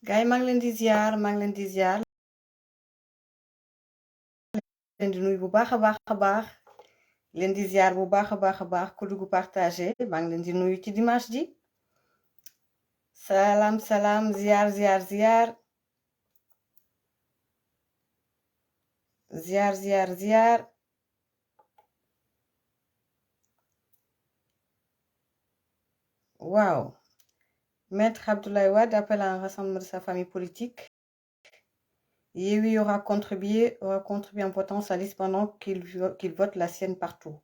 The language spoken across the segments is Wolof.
gars yi maa ngi leen di ziar maa ngi leen di ziar leen di nuyu bu baax a baax a baax leen di ziar bu baax a baax a baax ku dugg partagé maa ngi leen di nuyu ci dimanche ji salaam salaam ziar ziar ziar ziar ziar ziar waaw Maître Abdoulaye Wade appelle à un rassemblement de sa famille politique. Yewwi aura contribué en votant sa liste pendant qu'il vote la sienne partout.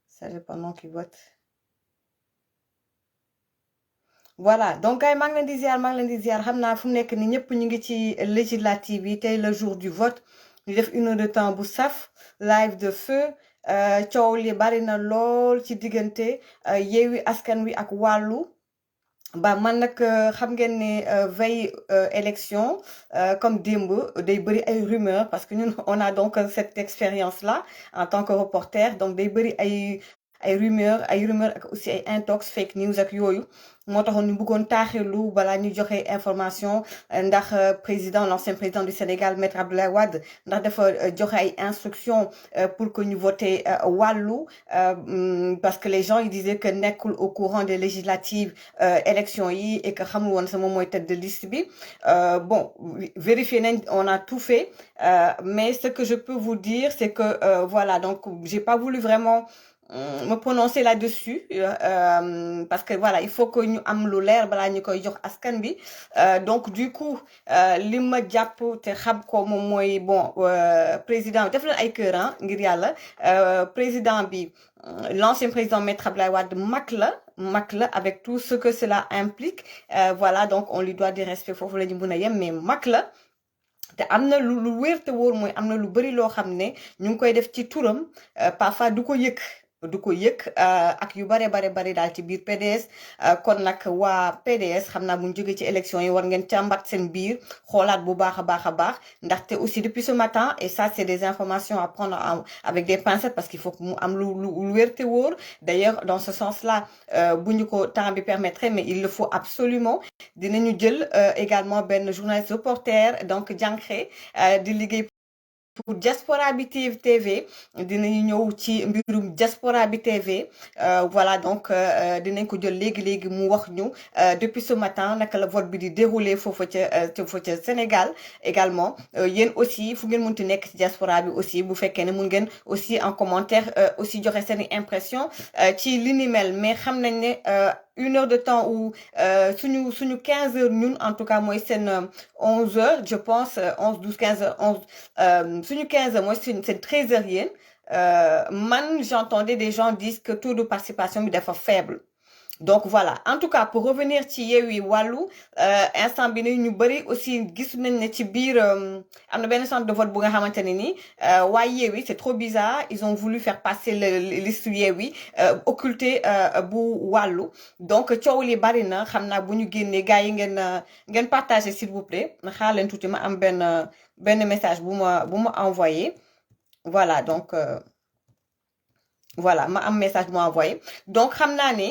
Ça, c'est pendant qu'il vote. Voilà donc gars yi maa ngi leen di ziar maa ngi leen di ziar xam naa fu mu nekk ni ñëpp ñu ngi ci législative yi tey le jour du vote ñu def 1 heure de temps bu saf live de feu coow li bari na lool ci diggante Yewwi Askan Wi ak wàllu ba man nag xam ngeen ne veille élection comme démb day bëri ay rumeurs parce que ñun on a donc cette expérience là en tant que reporter donc day bëri ay rumeurs ak aussi ay intox fake news ak yooyu moo taxoon ñu bëggoon taaxirlu balaa ñu joxe information ndax l'ancien président du Sénégal Maître Abdoulaye Wade ndax dafa joxe ay instructions pour que ñu voter wàllu parce que les gens ils disaient que nekkul au courant des législatives élection yi et que xamul woon sama mooy tête de liste bi bon vérifier nañ on a tout fait mais ce que je peux vous dire c'est que voilà donc j'ai pas voulu vraiment me prononcer là-dessus parce que voilà il faut que ñu am lu leer balaa ñu koy jox askan bi donc du coup li ma jàpp te xam ko moom mooy bon président def leen ay kër ngir yàlla président bi l'ancien président Maître Abdoulaye Wade mag la avec tout ce que cela implique voilà donc on lui doit du respect foofu la ñu mën a yem mais mag la te am na lu wér te wóor mooy am na lu bari loo xam ne ñu ngi koy def ci turam parfois du ko yëg ak yu bare daal ci biir PDS kon nag waa PDS xam naa bu ñu jógee ci élection yi war ngeen càmbat seen biir xoolaat bu baax a baax ndaxte aussi depuis ce matin et ça c'est des informations à prendre avec des pincettes parce qu'il faut que mu am lu wér te wóor d'ailleurs dans ce sens-là bu ñu ko temps bi permettre mais il le faut absolument dinañu jël également benn journaliste reporter donc jànqe di liggéey pour Diaspora bi TV dinañu ñëw ci mbirum Diaspora bi TV voilà donc dinañ ko jël léegi mu wax ñu depuis ce matin naka la vote bi di dérouler foofu ca Sénégal également yéen aussi fu ngeen mënti nekk ci diaspora bi aussi bu fekkee ne mun ngeen aussi en commentaire aussi joxe seen impression ci li ni mel mais xam nañ ne 1 heure de temps ou suñu 15 heures ñun en tout cas mooy seen 11 heures je pense 11 12 15 heures 11 suñu 15 heures mooy seen 13 heures yéen man j'entendais des gens disent que taux de participation bi dafa faible donc voilà en tout cas pour revenir ci Yewwi Wàllu instant bi ni ñu bëri aussi gis nañ ne ci biir am na benn centre de vote bu nga xamante ne ni waa Yewwi c'est trop bizarre ils ont voulu faire passer le liste Yewwi occulter bu Wàllu donc coow li bari na xam naa bu ñu génnee gars yi ngeen partager s'il vous plaît na xaar leen tuuti ma am benn message bu ma envoyé voilà donc voilà ma am message bu ma envoyé donc xam naa ne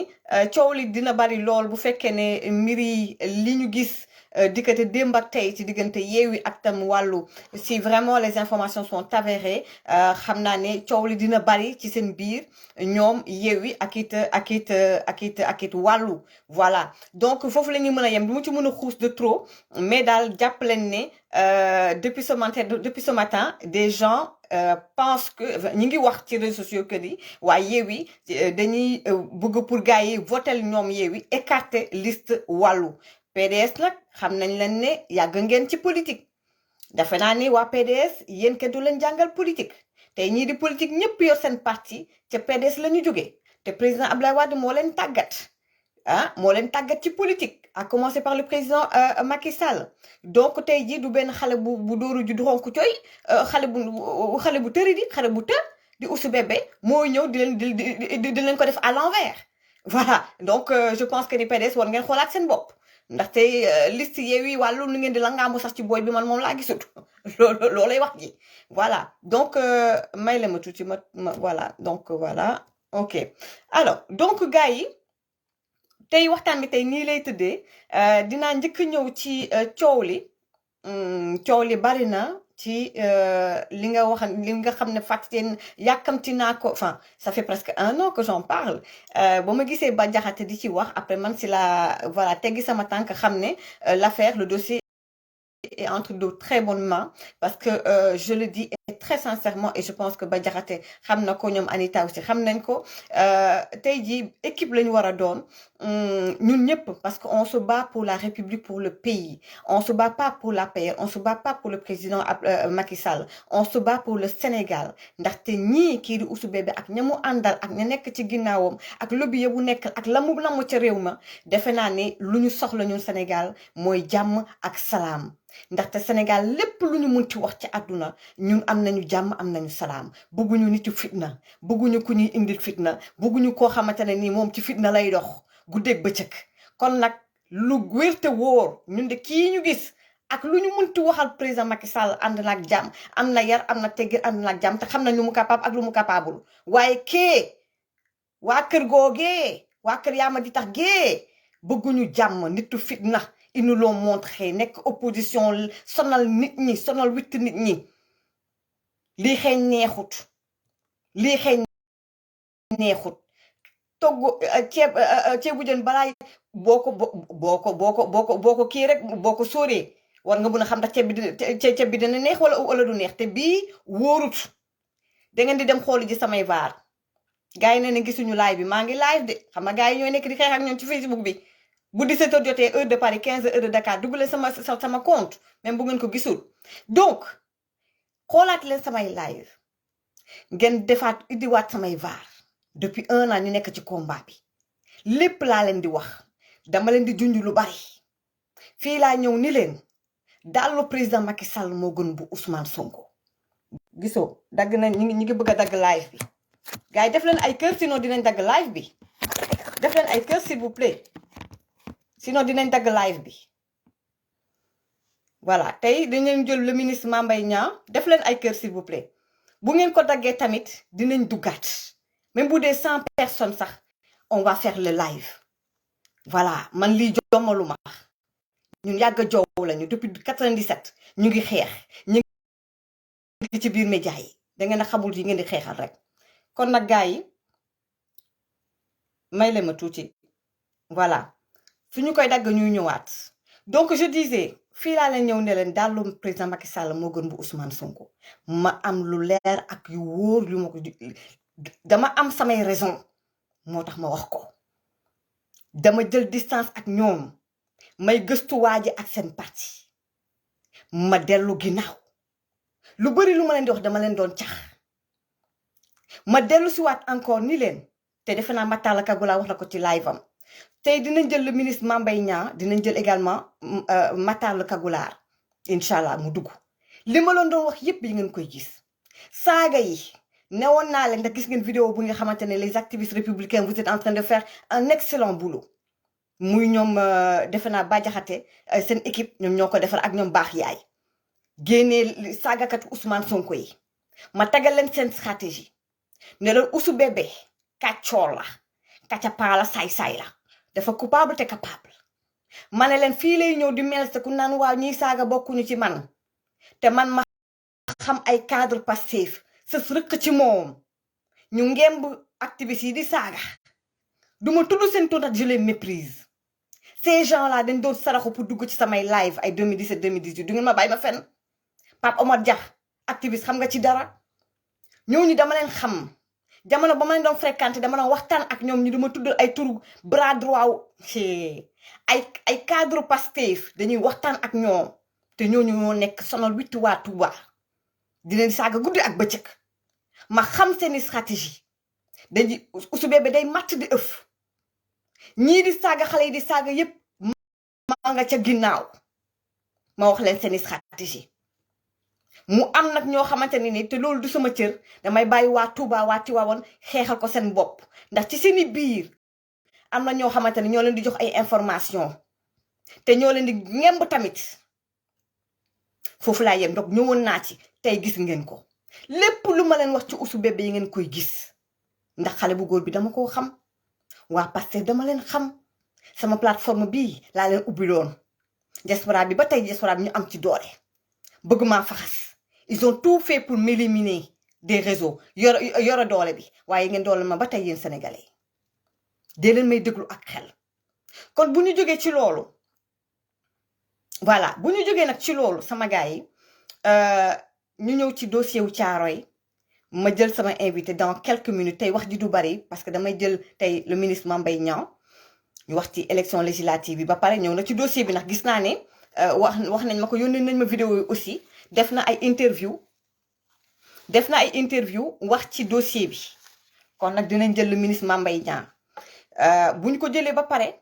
coow li dina bari lool bu fekkee ne mbiri li ñu gis diggante démb ak tey ci diggante Yewwi ak tam Wàllu si vraiment les informations sont avérées xam naa ne coow li dina bari ci seen biir ñoom Yewwi ak it Wàllu voilà donc foofu la ñuy mën a yem du mu ci mën a xuus de trop mais daal jàpp leen ne depuis ce matin des gens pense que ñi ngi wax ci réseaux sociaux que ni waa Yewwi dañuy bëgg pour gars yi votel ñoom Yewwi écarter liste Wàllu PDS nag xam nañ leen ne yàgg ngeen ci politique defe naa ni waa PDS yéen kenn du leen jàngal politique tey ñii di politique ñëpp yor seen parti ca PDS la ñu jógee te président Abdoulaye Wade moo leen tàggat moo leen tàggat ci politique à commencer par le président Macky Sall donc tey jii du benn xale bu dóoru ju du xonk coy xale bu tëri xale bu të di usu bébé moo ñëw di leen ko def à l'envers voilà donc je pense que ni PDS war ngeen xoolaat seen bopp ndaxte liste Yewwi Wàllu nu ngeen di langaamu sax ci booy bi man moom laa gisut loolay wax ji voilà donc may la ma tuuti ma voilà donc voilà ok alors donc gars yi tey waxtaan bi tey nii lay tëddee dinaa njëkk ñëw ci coow li bari na ci li nga wax li nga xam ne fàtteen yàkkamti naa ko enfin ça fait presque 1 an que j'en parle ba ma gisee Bah Diakhaté di ci wax après man si la voilà teggi sama tànk xam ne l'affaire le dossier est entre de très bonnes mains parce que je le dis très sincèrement et je pense que Bah Diakhaté xam na ko ñoom Anita aussi xam nañ ko tey jii équipe la ñu war a doon ñun ñëpp parce que on se bat pour la République pour le pays on se bat pas pour l'APR on se bat pas pour le président Macky Sall on se bat pour le Sénégal ndaxte ñii kii di Ousou Bébé ak ña mu àndal ak ña nekk ci ginnaawam ak lobby ya bu nekk ak la mu ca réew ma defe naa ne lu ñu soxla ñun Sénégal mooy jàmm ak salaam ndaxte Sénégal lépp lu ñu munti wax ci àdduna ñun am nañu jàmm am nañu salaam bëgguñu nitu fitna bëgguñu ku ñuy indil fitna bëgguñu koo xamante ne nii moom ci fitna lay dox guddeeg bëccëg kon nag lu wér te wóor ñun de kii ñu gis ak lu ñu munti waxal président Macky Sall ànd na ak jàmm am na yar am na teggin ànd na ak jàmm te xam nañ lu mu capable ak lu mu capable waaye waa kër googee waa kër yaa ma di tax gee bëgguñu jàmm nitu fitna ils nous l'ont montré nekk opposition sonal nit ñi sonal witt nit ñi lii xeeñ neexut togg ceebu jën balaay boo ko kii rek boo ko sóoree war nga mun a xam ndax ceeb bi dina neex wala du neex te bii wóorut da ngeen di dem xooli ji samay vaar gars yi ne gisuñu live bi maa ngi live de xam nga gars yi ñooy nekk di xeex ak ñoom ci Facebook bi bu 17h jotee heure de Paris 15h heure de Dakar duggale sama compte même bu ngeen ko gisul donc xoolaat leen samay live ngeen defaat iddiwaat samay vaar depuis 1 an ñu nekk ci combat bi lépp laa leen di wax dama leen di junj lu bari fii laa ñëw ni leen dallu président Macky Sall moo gën bu Ousmane Sonko. gisoo dagg na ñi ngi bëgg a dagg live bi gars yi def leen ay kër sinon dinañ dagg live bi def leen ay kër s'il vous plaît sinon dinañ dagg live bi voilà tey dañu jël le ministre Mame Mbaye Niang def leen ay kër s'il vous plaît bu ngeen ko daggee tamit dinañ duggaat même bu dee 100 personnes sax on va faire le live voilà man lii jommalu ma ñun yàgg a joow lañu depuis 97 ñu ngi xeex ñu ngi ci biir média yi da ngeen a xamul yi ngeen di xeexal rek kon nag gars yi may leen ma tuuti voilà su ñu koy dagg ñuy ñëwaat donc je disais fii laa leen ñëw ne leen dallu président Macky Sall moo gën bu Ousmane Sonko ma am lu leer ak yu wóor yu ma ko dama am samay raison moo tax ma wax ko dama jël distance ak ñoom may gëstu waaji ak seen parti ma dellu ginnaaw lu bari lu ma leen di wax dama leen doon cax ma dellu si waat encore ni leen te defe naa Matar Kagula wax na ko ci live am tey dinañ jël le ministre Mame Mbaye Niang dinañ jël également Matar Kagula incha allah mu dugg li ma leen doon wax yépp yi ngeen koy gis saaga yi newoon naa leen ndax gis ngeen vidéo bu nga xamante ne les activistes républicains vous êtes en train de faire un excellent boulot muy ñoom defe naa Bah Diakhaté seen équipe ñoom ñoo ko defar ak ñoom baax yaay génnee saagakatu Ousmane Sonko yi ma tagal leen seen stratégie ne leen Ousou Bébé kàccoor la kacapaa la saay-saay la dafa coupable te capable ma ne leen fii lay ñëw di mel sa ku naan waaw ñiy saaga bokkuñu ci man te man ma xam ay cadre Pastef sës rëkk ci moom ñu ngemb activistes yi di saaga duma tudd seen tur nag je les méprise ces gens là dañ doon saraxu pour dugg ci samay live ay 2017 2018 du ngeen ma bàyyi ma fenn Pape Omar Dia activiste xam nga ci dara ñooñu dama leen xam jamono ba ma leen doon fréquenté dama doon waxtaan ak ñoom ñu dama tuddal ay turu bras droit ay cadre Pastef dañuy waxtaan ak ñoom te ñooñu ñoo nekk sonal witti waa Touba di leen saaga guddi ak bëccëg ma xam seeni stratégie dañuy Ousou Bébé day matt di ëf ñii di saaga xale yi di saaga yépp maa nga ca ginnaaw ma wax leen seeni stratégie mu am nag ñoo xamante ne ni te loolu du sama cër damay bàyyi waa Touba waa Tivaouane xeexal ko seen bopp ndax ci seeni biir am na ñoo xamante ne ñoo leen di jox ay information te ñoo leen di ngemb tamit foofu laa yem donc ñëwoon naa ci tey gis ngeen ko lépp lu ma leen wax ci Ousou Bébé yi ngeen koy gis ndax xale bu góor bi dama koo xam waa Pastef dama leen xam sama plateforme bii laa leen ubbiloon diaspora bi ba tey diaspora bi ñu am ci doole bëgg maa faxas ils ont tout fait pour m'éliminer des réseaux yore doole bi waaye ngeen doole ma ba tey yéen sénégalais dee leen may déglu ak xel kon bu ñu jógee ci loolu voilà bu ñu jógee nag ci loolu sama gars yi ñu ñëw ci dossier wu Thiaroye ma jël sama invité dans quelques minutes tey wax ji du bari parce que damay jël tey le ministre Mame Mbaye Niang ñu wax ci élection législative bi ba pare ñëw na ci dossier bi ndax gis naa ne wax nañ ma ko yónnee nañ ma vidéo yi aussi def na ay interview wax ci dossier bi kon nag dinañ jël le ministre Mame Mbaye Niang bu ñu ko jëlee ba pare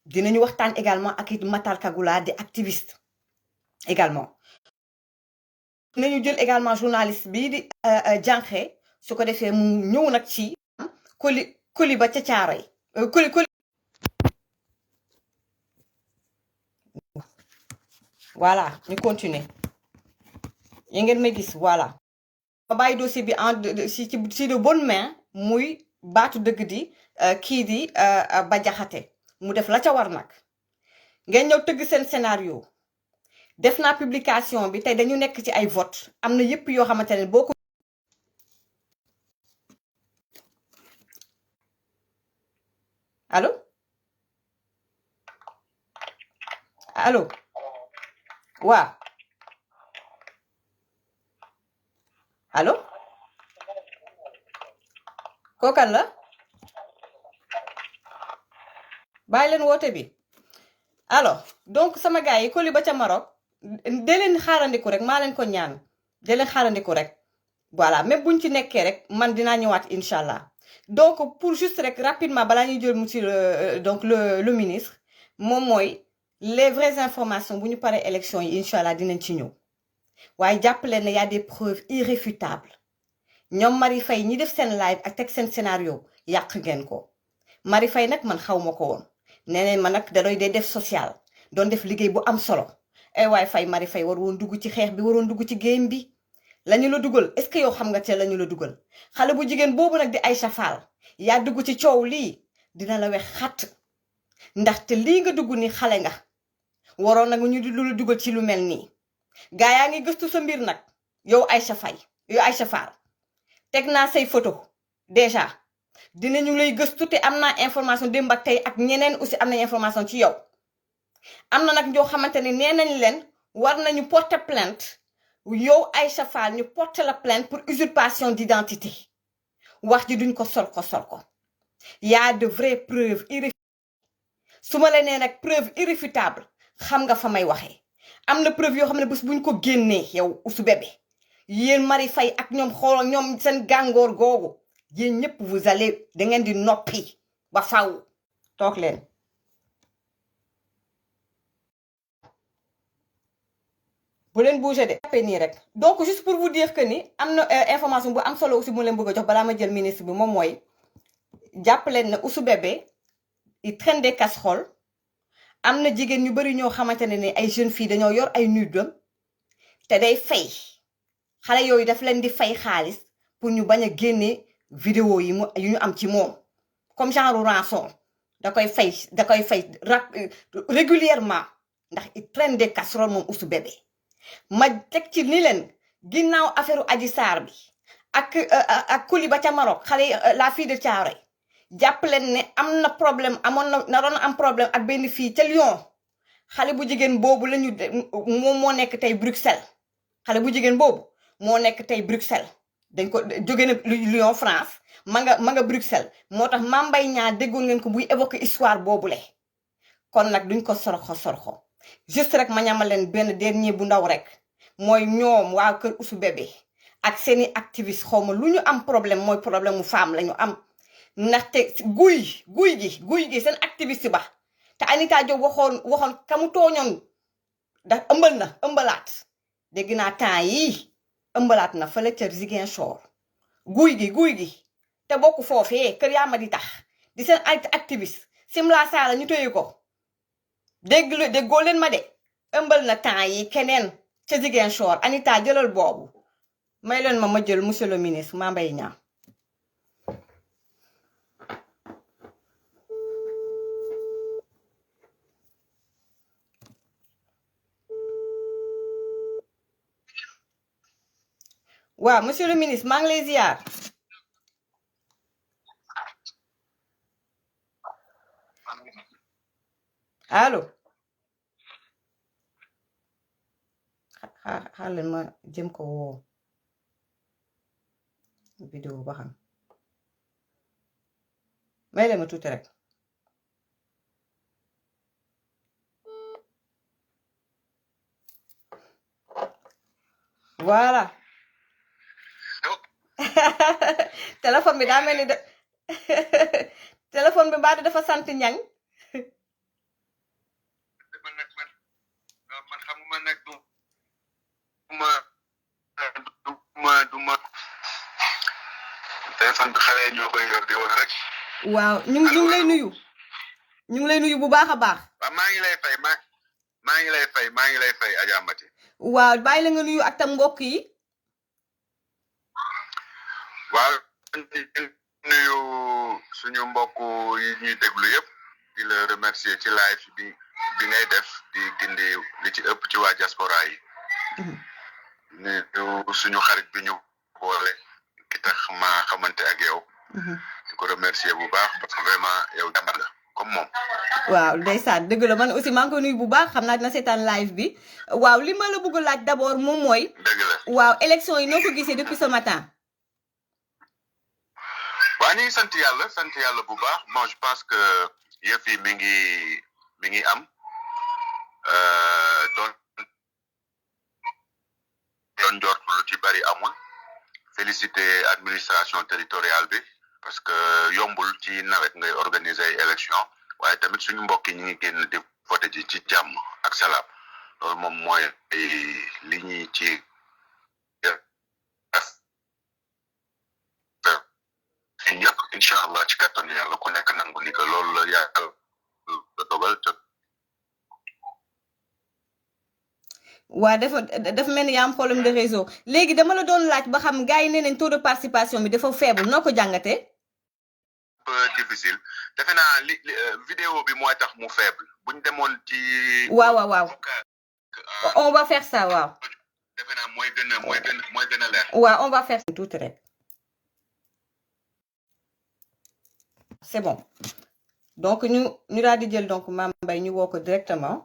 dinañu waxtaan également ak it Matar Kagoula di activiste également dinañu jël également journaliste bii di Diankhé su ko defee mu ñëw nag ci Coly ba ca Thiaroye Coly voilà ñu continuer yi ngeen may gis voilà ma bàyyi dossier bi ci de bonne main muy baatu dëgg di kii di Bah Diakhaté mu def la ca war nag ngeen ñëw tëgg seen scénario def naa publication bi tey dañu nekk ci ay vote am na yëpp yoo xamante ne boo ko allo waaw allo kookan la bàyyi leen woote bi alors donc sama gars yi Coly ba ca Maroc de leen xaarandiku rek maa leen ko ñaan de leen xaarandiku rek voilà même buñ ci nekkee rek man dinaa ñëwaat incha allah donc pour juste rek rapidement balaa ñuy jël monsieur donc le ministre moom mooy les vraies informations bu ñu paree élection yi incha allah dinañ ci ñëw waaye jàpp leen ne y a des preuves irréfutables ñoom Marie Faye ñi def seen live ak teg seen scénario yàq ngeen ko Marie Faye nag man xaw ma ko woon nee nañ ma nag da doy day def social doon def liggéey bu am solo waaye Faye Marie Faye war woon dugg ci xeex bi waroon dugg ci game bi lañu la dugal est-ce que yow xam nga te lañu la dugal xale bu jigéen boobu nag di Aïcha Fall yaa dugg ci coow lii dina la wex xat ndaxte lii nga dugg ni xale nga waroon nag ñu di lu dugal ci lu mel nii gaa yaa ngi gëstu sa mbir nag yow Aïcha Fall teg naa say photo déjà dinañu lay gëstu te am naa information démb ak tey ak ñeneen aussi am nañ information ci yow am na nag ñoo xamante ne nee nañ leen war nañu porter plainte yow Aïcha Fall ñu porter la plainte pour usurpation d'identité wax ji duñ ko sol ko y a de vraies preuves irréfutables su ma la nee nag preuve irréfutable xam nga fa may waxee am na preuve yoo xam ne bés buñ ko génnee yow Ousou Bébé yéen Marie Faye ak ñoom xool ñoom seen gàngoor googu yéen ñëpp vous allez da ngeen di noppi ba faw toog leen bu leen bouger de jàppee nii rek donc juste pour vous dire que ni am na information bu am solo aussi mu leen bëgg a jox balaa ma jël ministre bi moom mooy jàpp leen ne Ousou Bébé il traîne des casseroles am na jigéen ñu bari ñoo xamante ne ay jeunes filles dañoo yor ay nude te day fay xale yooyu daf leen di fay xaalis pour ñu bañ a génne vidéo yi yu ñu am ci moom comme genre rançon da koy fay régulièrement ndax il traîne des casseroles moom Ousou Bébé ma teg ci ni leen ginnaaw affaire Adji Sarr bi ak Coly ba ca Maroc xale la fille de Thiaroye jàpp leen ne am na problème naroon am problème ak benn fille ca Lyon xale bu jigéen boobu lañu moom moo nekk tey Bruxelles xale bu jigéen boobu moo nekk tey Bruxelles dañ ko jóge na Lyon France ma nga Bruxelles moo tax Mame Mbaye Niang déggoon ngeen ko buy évoquer histoire boobule kon nag duñ ko sorxo juste rek ma ñamal leen benn dernier bu ndaw rek mooy ñoom waa kër Ousou Bébé ak seeni activiste xawma lu ñu am problème mooy problème mu femme lañu am ndaxte guy gi seen activiste ba te Anita Diop waxoon kamu tooñoon ndax ëmbalaat dégg naa temps yii ëmbalaat na fële ca Ziguinchor guy gi te bokk foofee kër yaa ma di tax di seen activiste Simla Sala ñu téye ko déggoo leen ma de ëmbal na temps yi keneen ca Ziguinchor Anita jëlal boobu may leen ma jël monsieur le ministre Mame Mbaye Niang waaw monsieur le ministre maa ngi lay ziar. allo. xaar leen ma jëm ko woo vidéo ba xam may leen ma tuuti rek. voilà. téléphone bi daa mel ni de téléphone bi mbaa dafa sant ñang. man xamuma nag du ma téléphone bi xale ñoo koy yor di wax rek. waaw ñu ngi lay nuyu. ñu ngi lay nuyu bu baax a baax. waaw maa ngi lay fay Adja Mati. waaw bàyyi la nga nuyu ak tam mbokk yi. waaw nuyu suñu mbokk yi ñuy déglu yëpp di la remercier ci live bi ngay def di gindi li ci ëpp ci waa diaspora yi. nuyu suñu xarit bi ñu boole ki tax ma xamante ak yow. di ko remercier bu baax parce que vraiment yow jàmbaar nga comme moom. waaw ndeysaan dëgg la man aussi maa ngi ko nuyu bu baax xam naa dina seetaan live bi waaw li ma la bëgg laaj d'abord moom mooy. dëgg la waaw élection yi noo ko gisee depuis ce matin. waaw ñu ngi sant yàlla bu baax moi je pense que yëf yi mi ngi am doon njort lu ci bari amul féliciter administration territoriale bi parce que yombul ci nawet ngay organiser ay élection waaye tamit suñu mbokk yi ñu ngi génn di voté ji ci jàmm ak salaam loolu moom mooy li ñuy ci ñëpp incha allah ci kattan yàlla ku nekk nangu ni que loolu la yàlla dogal te. waa dafa mel ni yaa am problème de réseau léegi dama la doon laaj ba xam gars yi nee nañ taux de participation bi dafa faible noo ko jàngatee. difficile defe naa li vidéo bi mooy tax mu faible buñ demoon ci. waaw. on va faire ça waaw. defe naa mooy gën a leer. waaw on va faire ça tuuti rek. c'est bon donc ñu daal di jël donc Mame Mbaye ñu woo ko directement.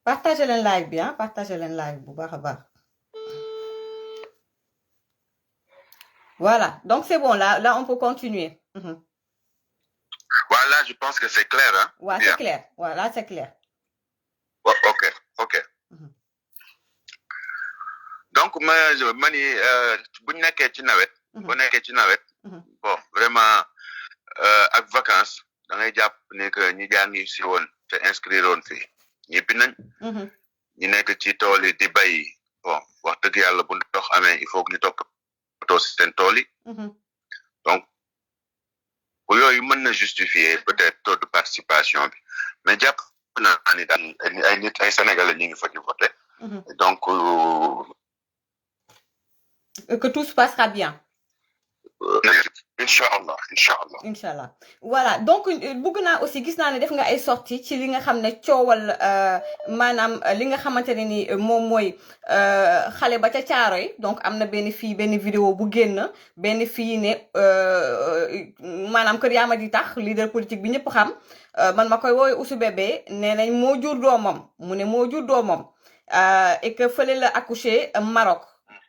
partagez leen live bi partagez leen live bu baax a baax. voilà donc c'est bon là on peut continuer. Voilà, je pense que c'est clair hein. Ouais, c'est clair. Voilà, c'est clair. Oh, ok. Donc mani bu ñu nekkee ci nawet. bu nekkee ci nawet. bon vraiment ak vacances da ngay jàpp ne que ñi jàngi si woon te inscrire woon fii ñibbi nañ. ñi nekk ci tool yi di bay bon wax dëgg yàlla bu ndox amee il faut que ñu toppatoo seen tool yi. donc bu yooyu mën na justifier peut-être taux de participation bi mais jàpp naa ni daal ay Sénégalais ñu ngi fa di voter. donc que tout se passera bien. Inch'Allah. Voilà donc bëgg naa aussi gis naa ne def nga ay sorties ci li nga xam ne coowal maanaam li nga xamante ne ni moom mooy xale ba ca Caaroy donc am na benn vidéo bu génn benn fii ne maanaam kër Yaama di tax leader politique bi ñëpp xam man ma koy woowee Ousou Bébé nee nañ moo jur doomam mu ne moo jur doomam et que fële la accouché Maroc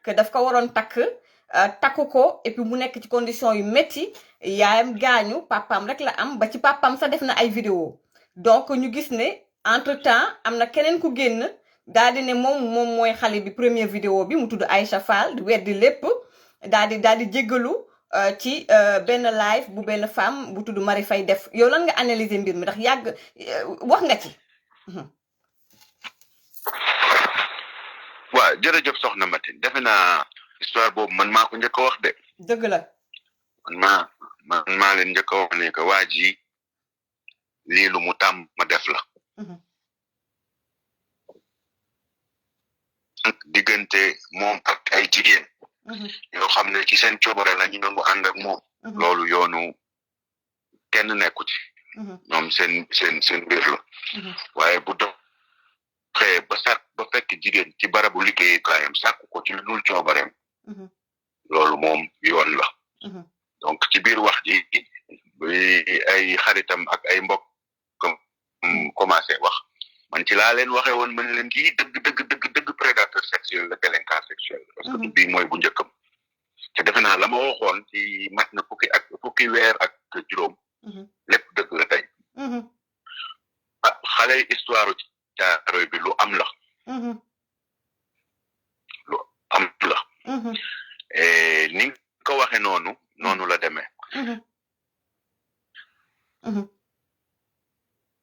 que daf ko waroon takku ko et puis mu nekk ci condition yu métti yaayam gaañu papaam rek la am ba ci papaam sax def na ay vidéo donc ñu gis ne entre temps am na keneen ku génn daal di ne moom mooy xale bi première vidéo bi mu tudd Aïcha Fall di weddi lépp daal di jéggalu ci benn live bu benn femme bu tudd Marie Faye def yow lan nga analyser mbir mi ndax yàgg wax nga ci. waaw jërëjëf soxna Mathilde defe naa histoire boobu man maa ko njëkk a wax de. dëgg la. man maa leen njëkk a wax ne que waa ji lii lu mu tàmm ma def la. diggante moom ak ay jigéen. yoo xam ne ci seen coobare la ñu nangu ànd ak moom. loolu yoonu kenn nekku ci. ñoom seen mbir la. waaye bu doxee xëyee ba fekk jigéen ci barabu liggéeyukaayam sàkk ko ci lu dul coobareem loolu moom yoon la donc ci biir wax ji bi ay xaritam ak ay mbokk commencé wax man ci laa leen waxee woon man leen kii dëgg prédateur sexuel la délinquant sexuel parce que bii mooy bu njëkkam te defe naa la ma waxoon ci mat na fukki weer ak juróom lépp dëgg la tey xale histoire Caaroy bi lu am la ni nga ko waxe noonu la demee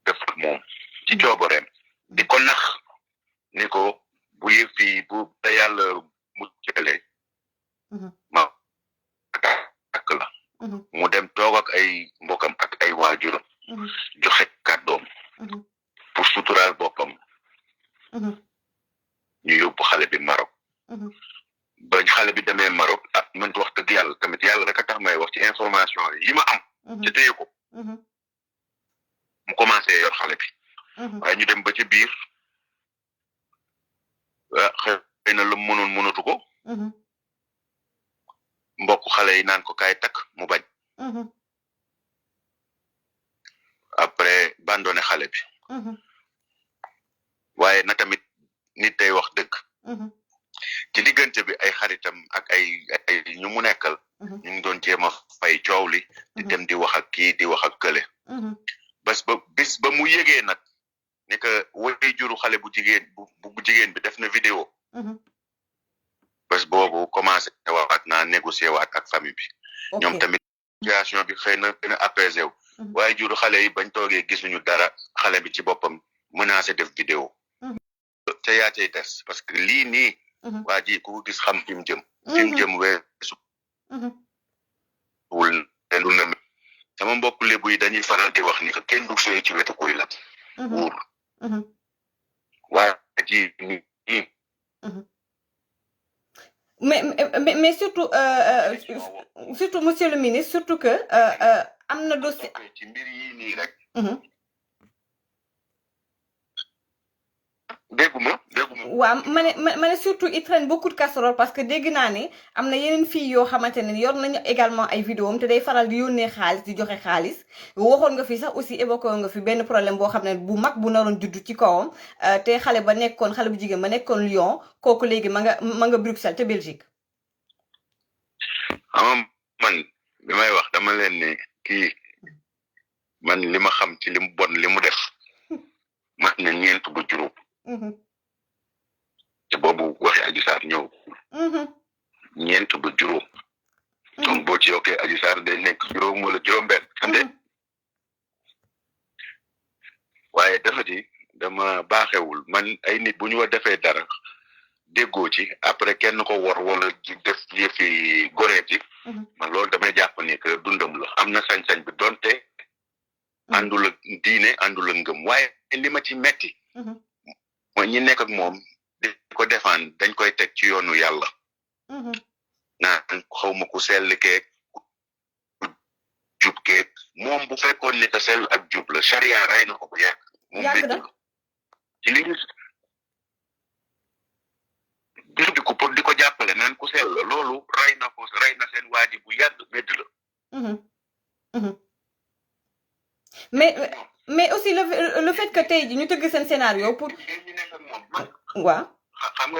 def moom ci coobareem di ko nax ni ko bu yëf yi bu da yàlla mu jëlee ma takk la mu dem toog ak ay mbokam ak ay waajuram joxe kàddoom pour suturaal boppam ñu yóbbu xale bi Maroc ba xale bi demee Maroc man wax dëgg yàlla tamit yàlla rek a tax may wax ci information yi ma am ci téye ko mu commencé yor xale bi waaye ñu dem ba ci biir xëy na lu mënatu ko mbokk xale yi naan ko kaay takk mu bañ après bandone xale bi waaye na tamit nit day wax dëgg ci diggante bi ay xaritam ak ay ñu mu nekkal ñu ngi doon jéem a fay coow li di dem di wax ak kii di wax ak kële bis ba mu yëgee nag ne que way juru xale bu jigéen bi def na vidéo bés boobu commencé waat naa négocier waat ak famille bi ñoom tamit situation bi xëy na gën a apaisé wu waaye juru xale yi bañ toogee gisuñu dara xale bi ci boppam menacé def vidéo te yaa cay des parce que lii nii waa ji ku gis xam fi mu jëm weesu wul te lu na sama mbokk lébu yi dañuy faral di wax ni que kenn du fee ci wetu kuy la wuur waa ji nii mais surtout monsieur le ministre surtout que am na dossier ci mbir yi nii rek dégguma waaw ma ne surtout il traîne beaucoup de casserole parce que dégg naa ne am na yeneen filles yoo xamante ne yor nañu également ay vidéo am te day faral di yónnee xaalis di joxe xaalis waxoon nga fi sax aussi évoqué nga fi benn problème boo xam ne bu mag bu naroon juddu ci kawam te xale bu jigéen ba nekkoon Lyon kooku léegi ma nga Bruxelles te Belgique. man bi may wax dama leen ne kii man li ma xam ci li mu bon li mu def mat na ñeent bu juróom. te boobu waxi Adji Sarr ñëw ñeent ba juróom donc boo ci yokkee Adji Sarr day nekk juróom wala juróom-benn ande waaye dafa di dama baaxewul man ay nit bu ñu wa defee dara déggoo ci après kenn ko wor wala di def yëfi goreet yi man loolu damay jàpp ni que dundam la am na sañ-sañ bi donte àndul ak diine àndul ak ngëm waaye li ma ci metti mooy ñi nekk ak moom di ko défendre dañ koy teg ci yoonu yàlla naan xawma ku sell keeg ku jub keeg moom bu fekkoon ne que sell ak jub la charia rey na ko bu yàgg moom métti ci li gisubi ko pour di ko jàppale naan ku sell la loolu rey na seen waaji bu yàgg métti la mais aussi le fait que tey ji ñu tëgg seen scénario pour waaw xam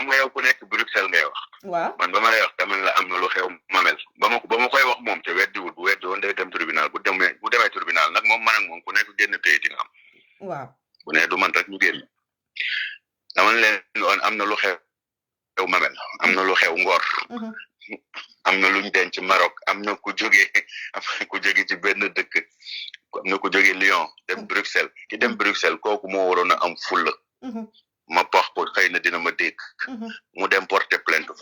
nga yow ku nekk Bruxelles ngay wax waaw man ba ma lay wax tamit la am na lu xew Mamel ba ma koy wax moom te weddiwul bu weddi woon day dem tribunal bu demee tribunal nag moom man ak moom ku nekk génn këyit yi nga am waaw bu ne du man rek ñu génn dama leen woon am na lu xew Mamel am na lu xew Ngor am na luñ denc Maroc am na ku jóge ci benn dëkk am na ku jóge Lyon dem Bruxelles ki dem Bruxelles kooku moo waroon a am fulla ma wax ko xëy na dina ma dégg mu dem porter plainte